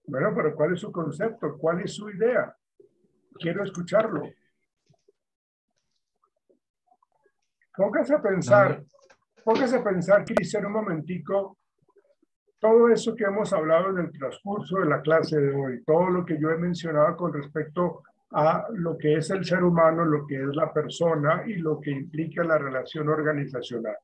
Bueno, pero ¿cuál es su concepto? ¿Cuál es su idea? Quiero escucharlo. Póngase a pensar, Cristian, un momentico, todo eso que hemos hablado en el transcurso de la clase de hoy, todo lo que yo he mencionado con respecto a lo que es el ser humano, lo que es la persona y lo que implica la relación organizacional.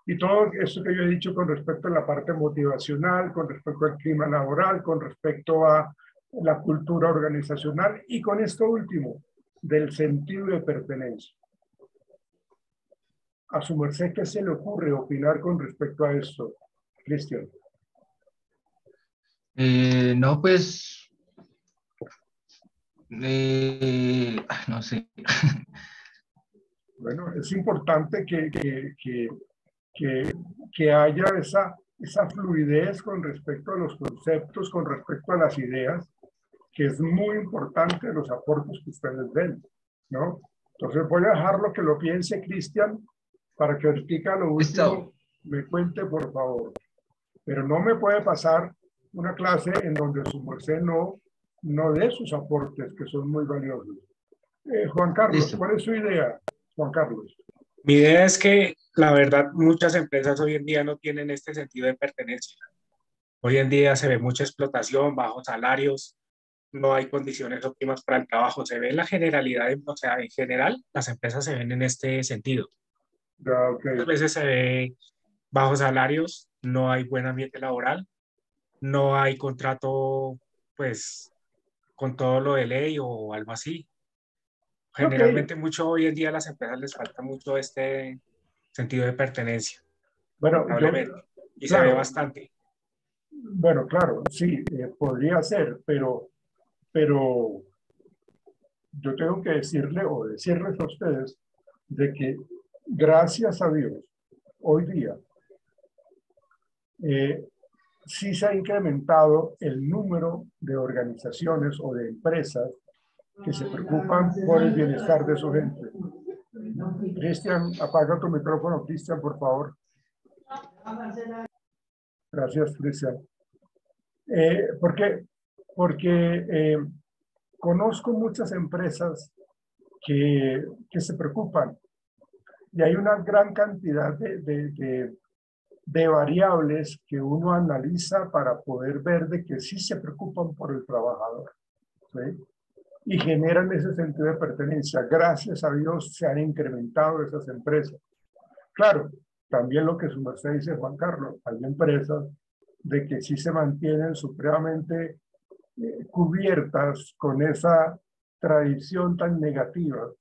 Y todo eso que yo he dicho con respecto a la parte motivacional, con respecto al clima laboral, con respecto a la cultura organizacional y con esto último, del sentido de pertenencia. A su merced, ¿qué se le ocurre opinar con respecto a esto, Cristian? no, pues, no sé. Bueno, es importante que haya esa fluidez con respecto a los conceptos, con respecto a las ideas, que es muy importante los aportes que ustedes den, ¿no? Entonces voy a dejarlo que lo piense, Cristian, para que ahorita lo último me cuente, por favor. Pero no me puede pasar una clase en donde su merced no dé sus aportes, que son muy valiosos. Juan Carlos, Listo. ¿cuál es su idea, Juan Carlos? Mi idea es que, la verdad, muchas empresas hoy en día no tienen este sentido de pertenencia. Hoy en día se ve mucha explotación, bajos salarios, no hay condiciones óptimas para el trabajo. Se ve en la generalidad, o sea, en general, las empresas se ven en este sentido. Ya, okay. Muchas veces se ve bajos salarios, no hay buen ambiente laboral, no hay contrato, pues, con todo lo de ley o algo así. Generalmente mucho hoy en día a las empresas les falta mucho este sentido de pertenencia, Bueno, y claro, se ve bastante. Bueno, claro, sí, podría ser, pero yo tengo que decirle o decirles a ustedes de que gracias a Dios, hoy día, sí se ha incrementado el número de organizaciones o de empresas que se preocupan por el bienestar de su gente. Cristian, apaga tu micrófono, Cristian, por favor. Gracias, Cristian. ¿Por qué? Porque conozco muchas empresas que se preocupan y hay una gran cantidad de variables que uno analiza para poder ver de que sí se preocupan por el trabajador, ¿sí? Y generan ese sentido de pertenencia. Gracias a Dios se han incrementado esas empresas. Claro, también lo que su merced dice, Juan Carlos, hay empresas de que sí se mantienen supremamente cubiertas con esa tradición tan negativa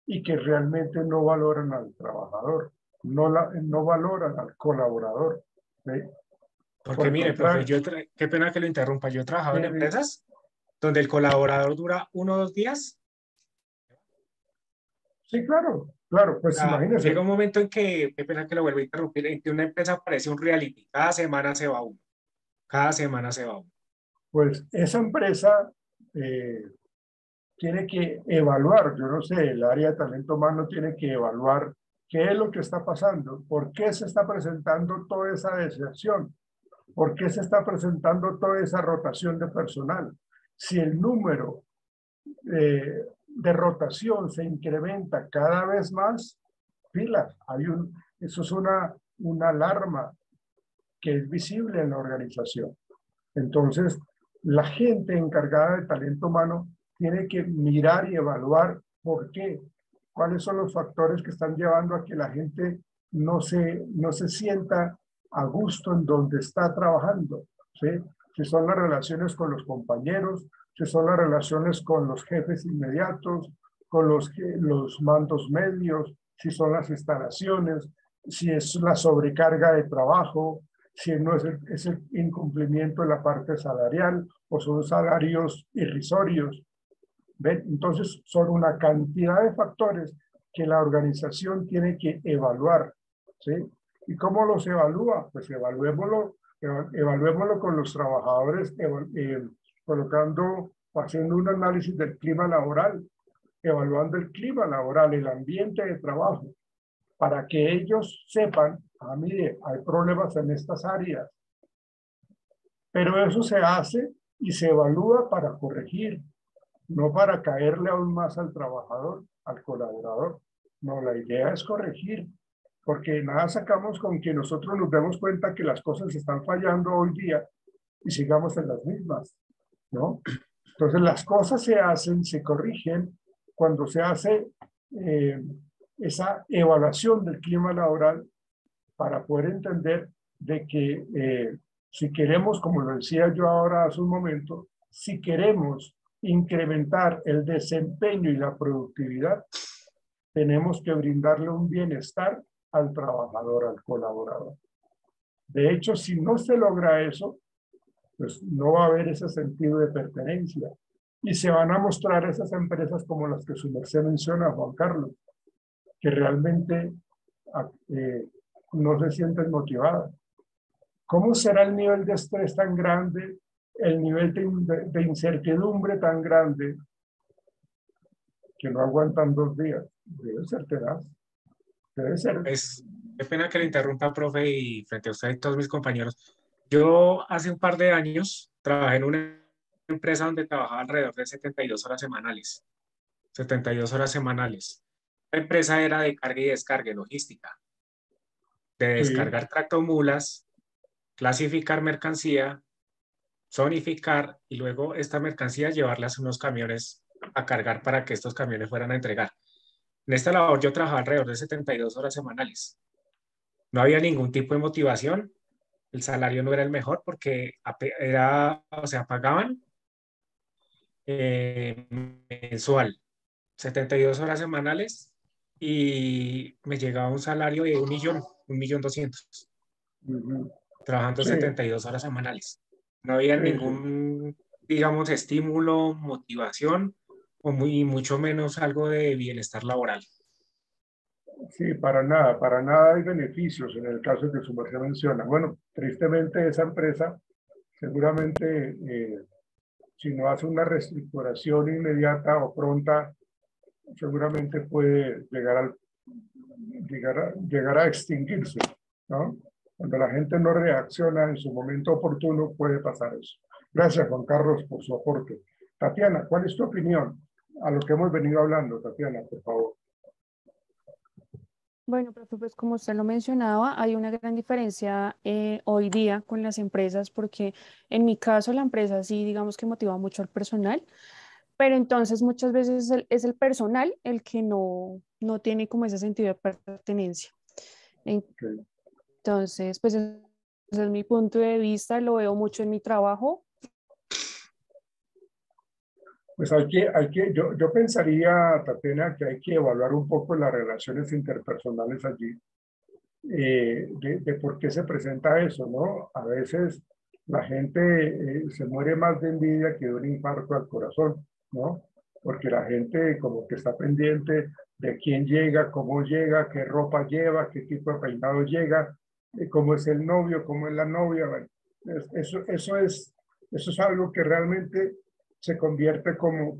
y que realmente no valoran al trabajador, no valoran al colaborador. ¿Sí? Porque mire, profe, qué pena que lo interrumpa, yo he trabajado en empresas donde el colaborador dura 1 o 2 días. Sí, claro, pues imagínese. Llega un momento en que, qué pena que lo vuelva a interrumpir, en que una empresa parece un reality, cada semana se va uno, cada semana se va uno. Pues esa empresa tiene que evaluar, yo no sé, el área de talento humano tiene que evaluar qué es lo que está pasando, por qué se está presentando toda esa deserción, por qué se está presentando toda esa rotación de personal. Si el número de rotación se incrementa cada vez más, pilas, eso es una alarma que es visible en la organización. Entonces, la gente encargada de talento humano tiene que mirar y evaluar por qué, cuáles son los factores que están llevando a que la gente no se sienta a gusto en donde está trabajando, ¿sí? Si son las relaciones con los compañeros, si son las relaciones con los jefes inmediatos, con los mandos medios, si son las instalaciones, si es la sobrecarga de trabajo, si no es el incumplimiento de la parte salarial o son salarios irrisorios. ¿Ven? Entonces son una cantidad de factores que la organización tiene que evaluar, ¿sí? ¿Y cómo los evalúa? Pues evaluémoslo con los trabajadores, colocando haciendo un análisis del clima laboral, evaluando el clima laboral, el ambiente de trabajo, para que ellos sepan, mire, hay problemas en estas áreas. Pero eso se hace y se evalúa para corregir, no para caerle aún más al trabajador, al colaborador. No, la idea es corregir, porque nada sacamos con que nosotros nos demos cuenta que las cosas están fallando hoy día y sigamos en las mismas, ¿no? Entonces las cosas se hacen, se corrigen cuando se hace esa evaluación del clima laboral para poder entender de que si queremos, como lo decía yo ahora hace un momento, si queremos incrementar el desempeño y la productividad, tenemos que brindarle un bienestar al trabajador, al colaborador. De hecho, si no se logra eso, pues no va a haber ese sentido de pertenencia. Y se van a mostrar esas empresas como las que su merced menciona, Juan Carlos, que realmente no se sienten motivadas. ¿Cómo será el nivel de estrés tan grande, el nivel de incertidumbre tan grande, que no aguantan 2 días? Debe ser tenaz. Debe ser. Pues, qué pena que le interrumpa, profe, y frente a usted y todos mis compañeros. Yo hace un par de años trabajé en una empresa donde trabajaba alrededor de 72 horas semanales. 72 horas semanales. La empresa era de carga y descarga, logística. De descargar tractomulas, clasificar mercancía, zonificar y luego esta mercancía llevarlas a unos camiones a cargar para que estos camiones fueran a entregar. En esta labor yo trabajaba alrededor de 72 horas semanales. No había ningún tipo de motivación. El salario no era el mejor porque pagaban mensual, 72 horas semanales y me llegaba un salario de 1.200.000, trabajando 72 horas semanales. No había ningún, digamos, estímulo, motivación o mucho menos algo de bienestar laboral. Sí, para nada hay beneficios en el caso que su merced menciona. Bueno, tristemente esa empresa seguramente si no hace una reestructuración inmediata o pronta, seguramente puede llegar a extinguirse, ¿no? Cuando la gente no reacciona en su momento oportuno, puede pasar eso. Gracias, Juan Carlos, por su aporte. Tatiana, ¿cuál es tu opinión a lo que hemos venido hablando? Tatiana, por favor. Bueno, profe, pues como usted lo mencionaba, hay una gran diferencia hoy día con las empresas, porque en mi caso la empresa sí, digamos que motiva mucho al personal, pero entonces muchas veces es el personal el que no tiene como ese sentido de pertenencia. Entonces, pues ese es mi punto de vista, lo veo mucho en mi trabajo. Pues yo pensaría, Tatiana, que hay que evaluar un poco las relaciones interpersonales allí, de por qué se presenta eso, ¿no? A veces la gente se muere más de envidia que de un infarto al corazón, ¿no? Porque la gente como que está pendiente de quién llega, cómo llega, qué ropa lleva, qué tipo de peinado llega, cómo es el novio, cómo es la novia. Bueno, eso es algo que realmente se convierte como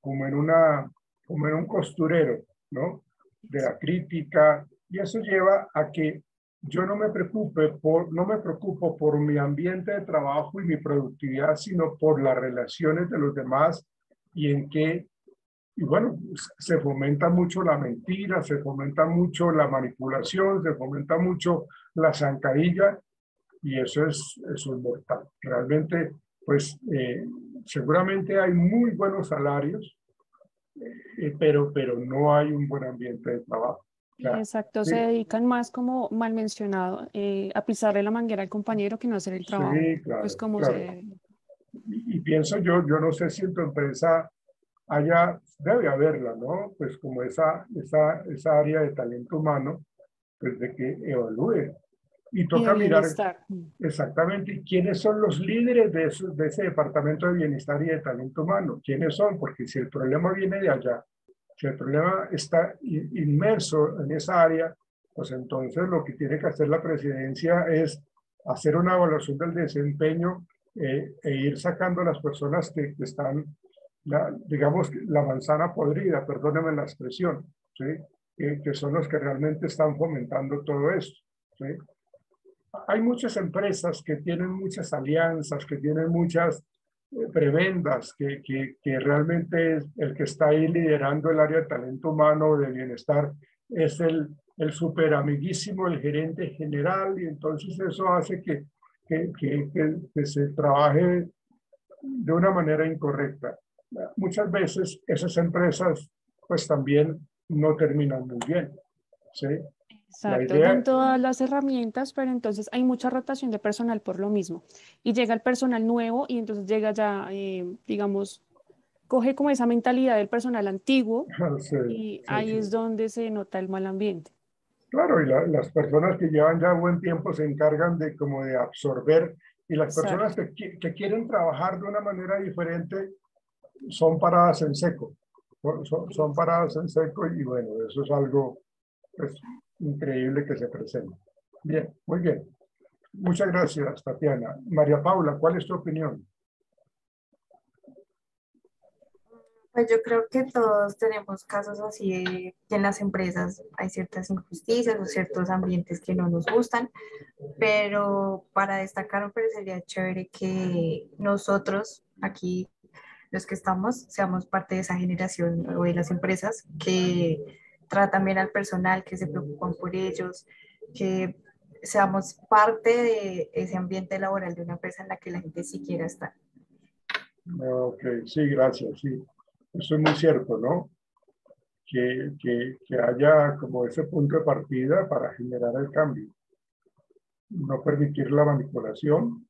en un costurero, ¿no? De la crítica, y eso lleva a que yo no me preocupo por mi ambiente de trabajo y mi productividad, sino por las relaciones de los demás y bueno, se fomenta mucho la mentira, se fomenta mucho la manipulación, se fomenta mucho la zancadilla, y eso es mortal. Realmente, pues, seguramente hay muy buenos salarios, pero no hay un buen ambiente de trabajo. Exacto, se dedican más, como mal mencionado, a pisarle la manguera al compañero que no hacer el trabajo. Sí, claro, pues como claro. se debe. Y pienso yo no sé si en tu empresa debe haberla, ¿no? Pues como esa área de talento humano, pues de que evalúe. Y toca mirar exactamente quiénes son los líderes de ese departamento de bienestar y de talento humano. ¿Quiénes son? Porque si el problema viene de allá, si el problema está inmerso en esa área, pues entonces lo que tiene que hacer la presidencia es hacer una evaluación del desempeño e ir sacando a las personas que están digamos, la manzana podrida, perdónenme la expresión, ¿sí? Que son los que realmente están fomentando todo esto, ¿sí? Hay muchas empresas que tienen muchas alianzas, que tienen muchas prebendas, que realmente es el que está ahí liderando el área de talento humano, de bienestar, es el super amiguísimo, el gerente general, y entonces eso hace que se trabaje de una manera incorrecta. Muchas veces esas empresas pues también no terminan muy bien, ¿sí? La Exacto, idea, dan todas las herramientas, pero entonces hay mucha rotación de personal por lo mismo. Y llega el personal nuevo y entonces llega ya, digamos, coge como esa mentalidad del personal antiguo sí, y sí, ahí sí. es donde se nota el mal ambiente. Claro, y las personas que llevan ya buen tiempo se encargan de como de absorber, y las personas Exacto. que quieren trabajar de una manera diferente son paradas en seco, son paradas en seco, y bueno, eso es algo pues, increíble que se presenta. Bien, muy bien. Muchas gracias, Tatiana. María Paula, ¿cuál es tu opinión? Pues yo creo que todos tenemos casos así de que en las empresas hay ciertas injusticias o ciertos ambientes que no nos gustan, pero para destacar me parecería chévere que nosotros aquí, los que estamos, seamos parte de esa generación o de las empresas que tratan bien al personal, que se preocupan por ellos, que seamos parte de ese ambiente laboral de una empresa en la que la gente sí quiera estar. Ok, sí, gracias, sí. Eso es muy cierto, ¿no? Que haya como ese punto de partida para generar el cambio. No permitir la manipulación,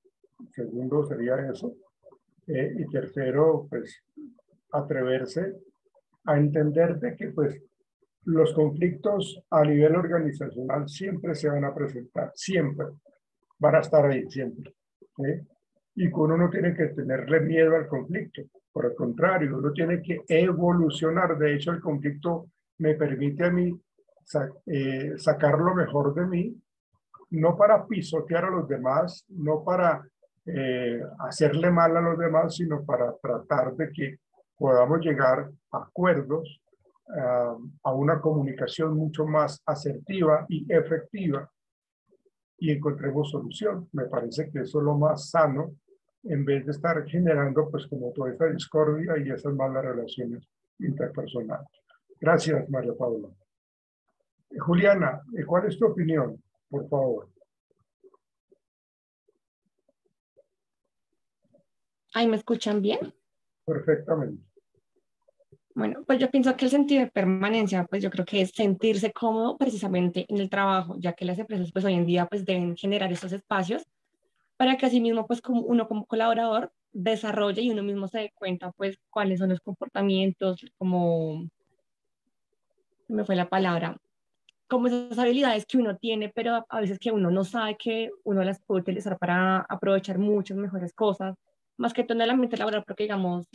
segundo sería eso. Y tercero, pues atreverse a entender de que pues los conflictos a nivel organizacional siempre se van a presentar, siempre van a estar ahí, siempre, ¿sí? Y que uno no tiene que tenerle miedo al conflicto, por el contrario, uno tiene que evolucionar. De hecho, el conflicto me permite a mí sacar lo mejor de mí, no para pisotear a los demás, no para hacerle mal a los demás, sino para tratar de que podamos llegar a acuerdos, a una comunicación mucho más asertiva y efectiva, y encontremos solución. Me parece que eso es lo más sano, en vez de estar generando pues como toda esa discordia y esas malas relaciones interpersonales. Gracias, María Paula. Juliana, ¿cuál es tu opinión? Por favor. ¿Ahí me escuchan bien? Perfectamente. Bueno, pues yo pienso que el sentido de permanencia, pues yo creo que es sentirse cómodo precisamente en el trabajo, ya que las empresas pues hoy en día pues deben generar esos espacios para que así mismo pues como uno como colaborador desarrolle y uno mismo se dé cuenta pues cuáles son los comportamientos, como me fue la palabra, como esas habilidades que uno tiene, pero a veces que uno no sabe que uno las puede utilizar para aprovechar muchas mejores cosas, más que todo en el ambiente laboral, porque digamos,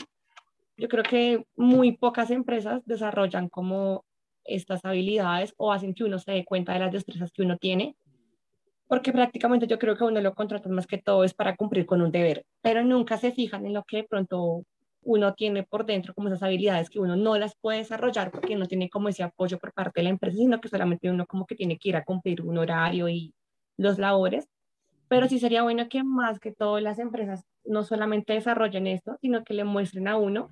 yo creo que muy pocas empresas desarrollan como estas habilidades o hacen que uno se dé cuenta de las destrezas que uno tiene, porque prácticamente yo creo que uno lo contrata más que todo es para cumplir con un deber, pero nunca se fijan en lo que de pronto uno tiene por dentro, como esas habilidades que uno no las puede desarrollar porque no tiene como ese apoyo por parte de la empresa, sino que solamente uno como que tiene que ir a cumplir un horario y los labores. Pero sí sería bueno que más que todo las empresas no solamente desarrollen esto, sino que le muestren a uno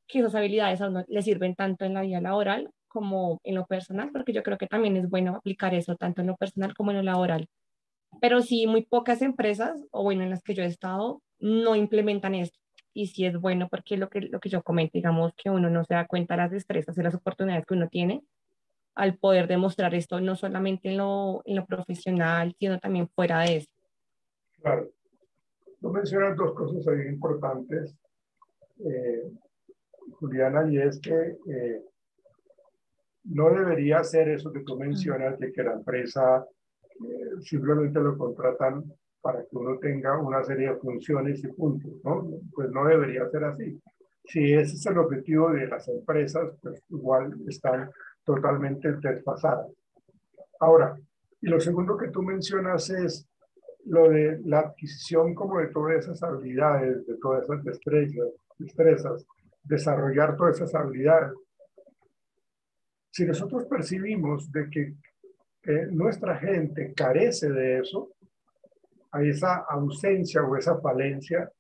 que esas habilidades a uno le sirven tanto en la vida laboral como en lo personal, porque yo creo que también es bueno aplicar eso tanto en lo personal como en lo laboral. Pero sí, muy pocas empresas, o bueno, en las que yo he estado, no implementan esto. Y sí es bueno porque lo que yo comento, digamos, que uno no se da cuenta de las destrezas y las oportunidades que uno tiene al poder demostrar esto, no solamente en lo profesional, sino también fuera de eso. Claro. Tú mencionas dos cosas ahí importantes, Juliana, y es que no debería ser eso que tú mencionas de que la empresa simplemente lo contratan para que uno tenga una serie de funciones y puntos, ¿no? Pues no debería ser así. Si ese es el objetivo de las empresas, pues igual están totalmente desfasadas. Ahora, y lo segundo que tú mencionas es lo de la adquisición como de todas esas habilidades, de todas esas destrezas desarrollar todas esas habilidades. Si nosotros percibimos de que nuestra gente carece de eso, a esa ausencia o esa falencia,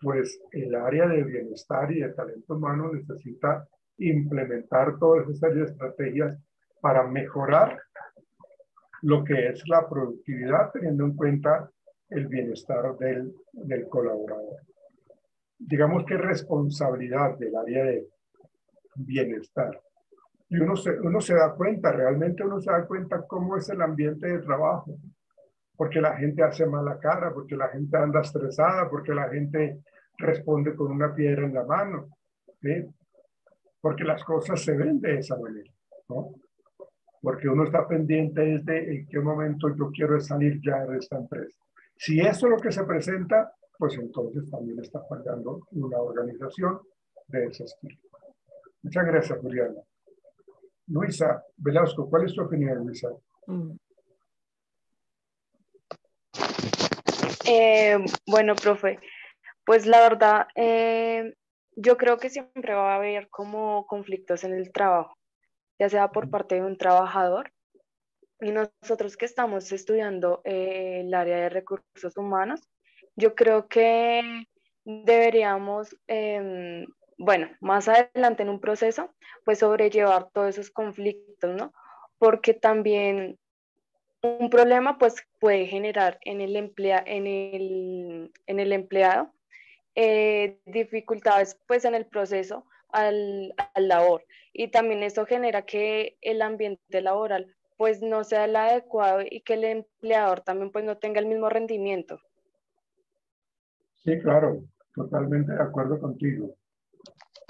pues el área de bienestar y de talento humano necesita implementar todas esas estrategias para mejorar lo que es la productividad, teniendo en cuenta el bienestar del colaborador. Digamos que es responsabilidad del área de bienestar. Y uno se da cuenta, realmente uno se da cuenta cómo es el ambiente de trabajo, porque la gente hace mala cara, porque la gente anda estresada, porque la gente responde con una piedra en la mano, ¿sí? Porque las cosas se ven de esa manera, ¿no? Porque uno está pendiente desde en qué momento yo quiero salir ya de esta empresa. Si eso es lo que se presenta, pues entonces también está fallando una organización de ese estilo. Muchas gracias, Juliana. Luisa Velasco, ¿cuál es tu opinión, Luisa? Bueno, profe, pues la verdad, yo creo que siempre va a haber como conflictos en el trabajo, ya sea por parte de un trabajador y nosotros que estamos estudiando el área de recursos humanos, yo creo que deberíamos, bueno, más adelante en un proceso, pues sobrellevar todos esos conflictos, ¿no? Porque también un problema pues puede generar en el empleado dificultades pues en el proceso al labor, y también esto genera que el ambiente laboral pues no sea el adecuado y que el empleador también pues no tenga el mismo rendimiento. Sí, claro, totalmente de acuerdo contigo.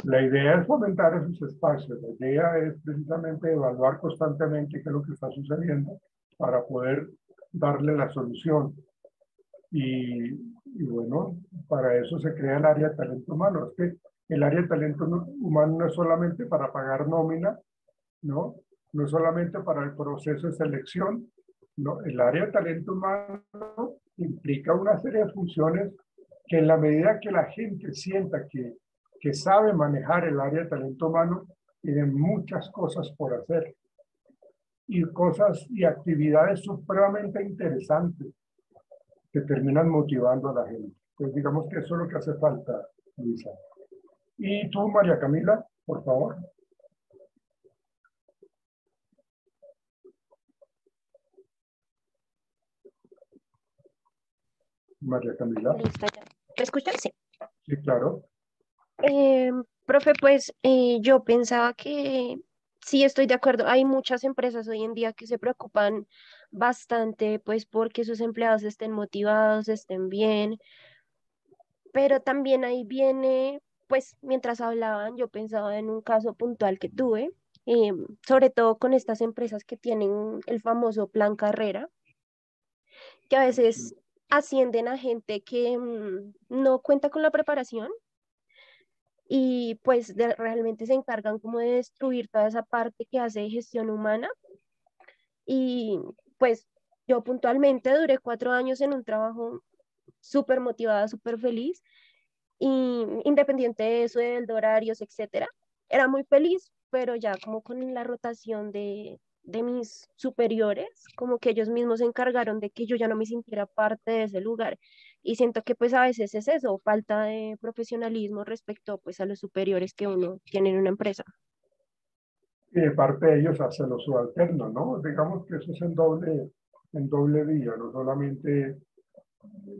La idea es fomentar esos espacios, la idea es precisamente evaluar constantemente qué es lo que está sucediendo para poder darle la solución. Y bueno, para eso se crea el área de talento humano. Es que el área de talento humano no es solamente para pagar nómina, ¿no? No es solamente para el proceso de selección, ¿no? El área de talento humano implica una serie de funciones que en la medida que la gente sienta que sabe manejar el área de talento humano, tiene muchas cosas por hacer y cosas y actividades supremamente interesantes que terminan motivando a la gente. Pues digamos que eso es lo que hace falta, Luisa. Y tú, María Camila, por favor. María Camila. Listo, ya. ¿Me escuchan? Sí. Sí, claro. Profe, pues yo pensaba que sí estoy de acuerdo. Hay muchas empresas hoy en día que se preocupan bastante, pues, porque sus empleados estén motivados, estén bien, pero también ahí viene, pues, mientras hablaban, yo pensaba en un caso puntual que tuve, sobre todo con estas empresas que tienen el famoso plan carrera, que a veces ascienden a gente que no cuenta con la preparación y pues realmente se encargan como de destruir toda esa parte que hace de gestión humana. Y pues yo puntualmente duré 4 años en un trabajo súper motivada, súper feliz, y independiente de eso, de horarios, etcétera, era muy feliz, pero ya como con la rotación de mis superiores, como que ellos mismos se encargaron de que yo ya no me sintiera parte de ese lugar. Y siento que pues a veces es eso, falta de profesionalismo respecto pues a los superiores que uno tiene en una empresa. Y de parte de ellos hacia los subalternos, ¿no? Digamos que eso es en doble vía, no solamente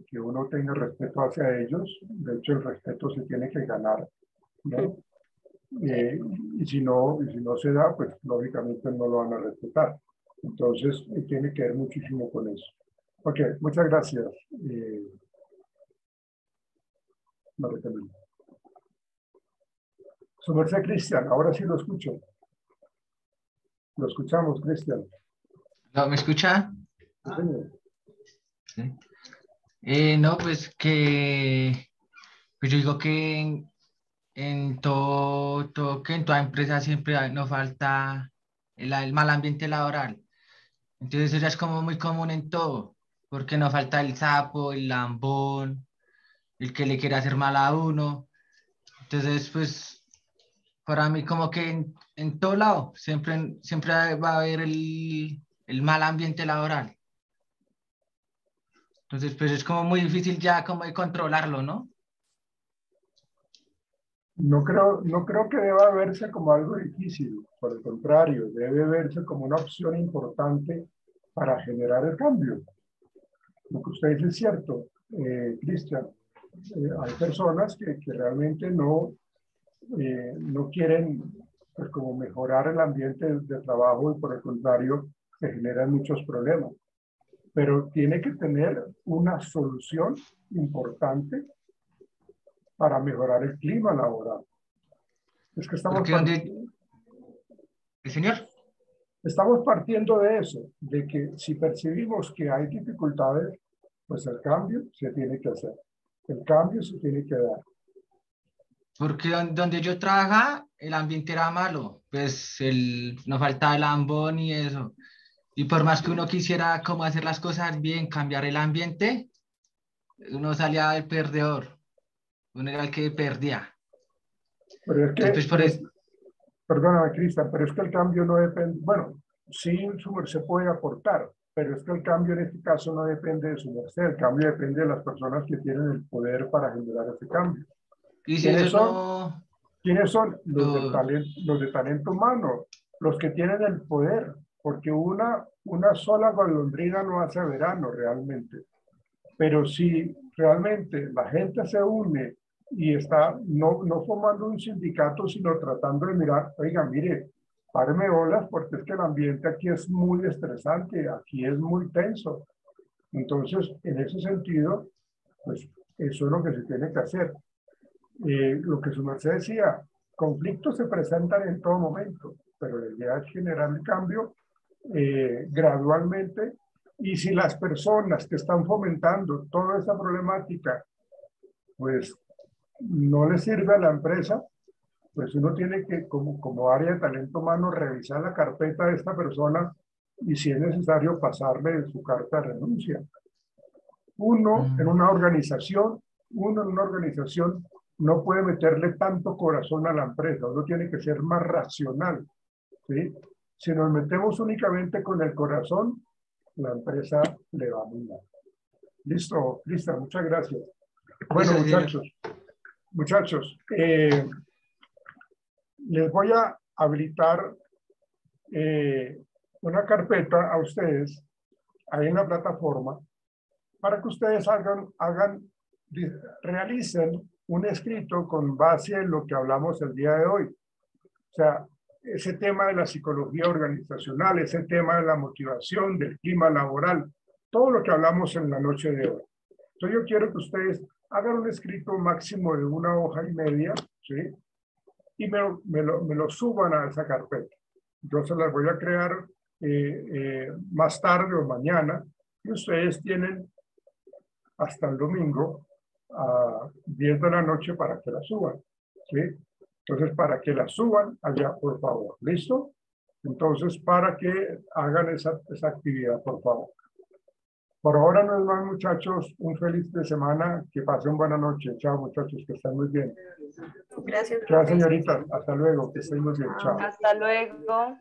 que uno tenga respeto hacia ellos, de hecho el respeto se tiene que ganar, ¿no? Y si no se da, pues lógicamente no lo van a respetar. Entonces tiene que ver muchísimo con eso. Ok, muchas gracias. María Camila. Su merced, Cristian, ahora sí lo escucho. Lo escuchamos, Cristian. ¿No me escucha? Sí, señor. Sí. No, pues pues yo digo que en que en toda empresa siempre no falta el mal ambiente laboral. Entonces eso ya es como muy común en todo, porque no falta el sapo, el lambón, el que le quiere hacer mal a uno. Entonces, pues para mí como que en todo lado siempre va a haber el mal ambiente laboral. Entonces, pues es como muy difícil ya como de controlarlo, ¿no? No creo que deba verse como algo difícil, por el contrario, debe verse como una opción importante para generar el cambio. Lo que usted dice es cierto, Cristian. Hay personas que realmente no quieren pues, como mejorar el ambiente de trabajo y por el contrario se generan muchos problemas. Pero tiene que tener una solución importante para mejorar el clima laboral. Es que estamos partiendo de eso, de que si percibimos que hay dificultades, pues el cambio se tiene que hacer. El cambio se tiene que dar. Porque donde yo trabajaba, el ambiente era malo, pues no faltaba el ambón y eso. Y por más que uno quisiera como hacer las cosas bien, cambiar el ambiente, uno salía el perdedor. Uno era el que perdía. Pero es que, entonces, pues, perdóname, Cristian, pero es que el cambio no depende, bueno, sí su merced puede aportar, pero es que el cambio en este caso no depende de su merced, el cambio depende de las personas que tienen el poder para generar ese cambio. ¿Y si eso no? ¿Quiénes son? Los de talento humano, los que tienen el poder, porque una sola golondrina no hace verano realmente. Pero si realmente la gente se une y está no formando un sindicato, sino tratando de mirar, oiga, mire, páreme bolas porque es que el ambiente aquí es muy estresante, aquí es muy tenso. Entonces, en ese sentido, pues eso es lo que se tiene que hacer. Lo que su merced decía, conflictos se presentan en todo momento, pero la idea es generar el cambio gradualmente. Y si las personas que están fomentando toda esa problemática, pues no le sirve a la empresa, pues uno tiene que, como área de talento humano, revisar la carpeta de esta persona y si es necesario pasarle su carta de renuncia. Uno en una organización no puede meterle tanto corazón a la empresa, uno tiene que ser más racional, ¿sí? Si nos metemos únicamente con el corazón, la empresa le va muy mal. Listo, Cristian, muchas gracias. Bueno, muchachos, les voy a habilitar una carpeta a ustedes ahí en la plataforma para que ustedes realicen un escrito con base en lo que hablamos el día de hoy. O sea, ese tema de la psicología organizacional, ese tema de la motivación, del clima laboral, todo lo que hablamos en la noche de hoy. Entonces yo quiero que ustedes hagan un escrito máximo de 1,5 hojas, ¿sí? Y me lo suban a esa carpeta. Yo se las voy a crear más tarde o mañana y ustedes tienen hasta el domingo a 10 de la noche para que la suban, ¿sí? Entonces, para que la suban allá, por favor. ¿Listo? Entonces, para que hagan esa actividad, por favor. Por ahora no es más, muchachos. Un feliz de semana. Que pasen buena noche. Chao, muchachos. Que estén muy bien. Gracias. Chao, señorita. Hasta luego. Que estén muy bien. Chao. Hasta luego.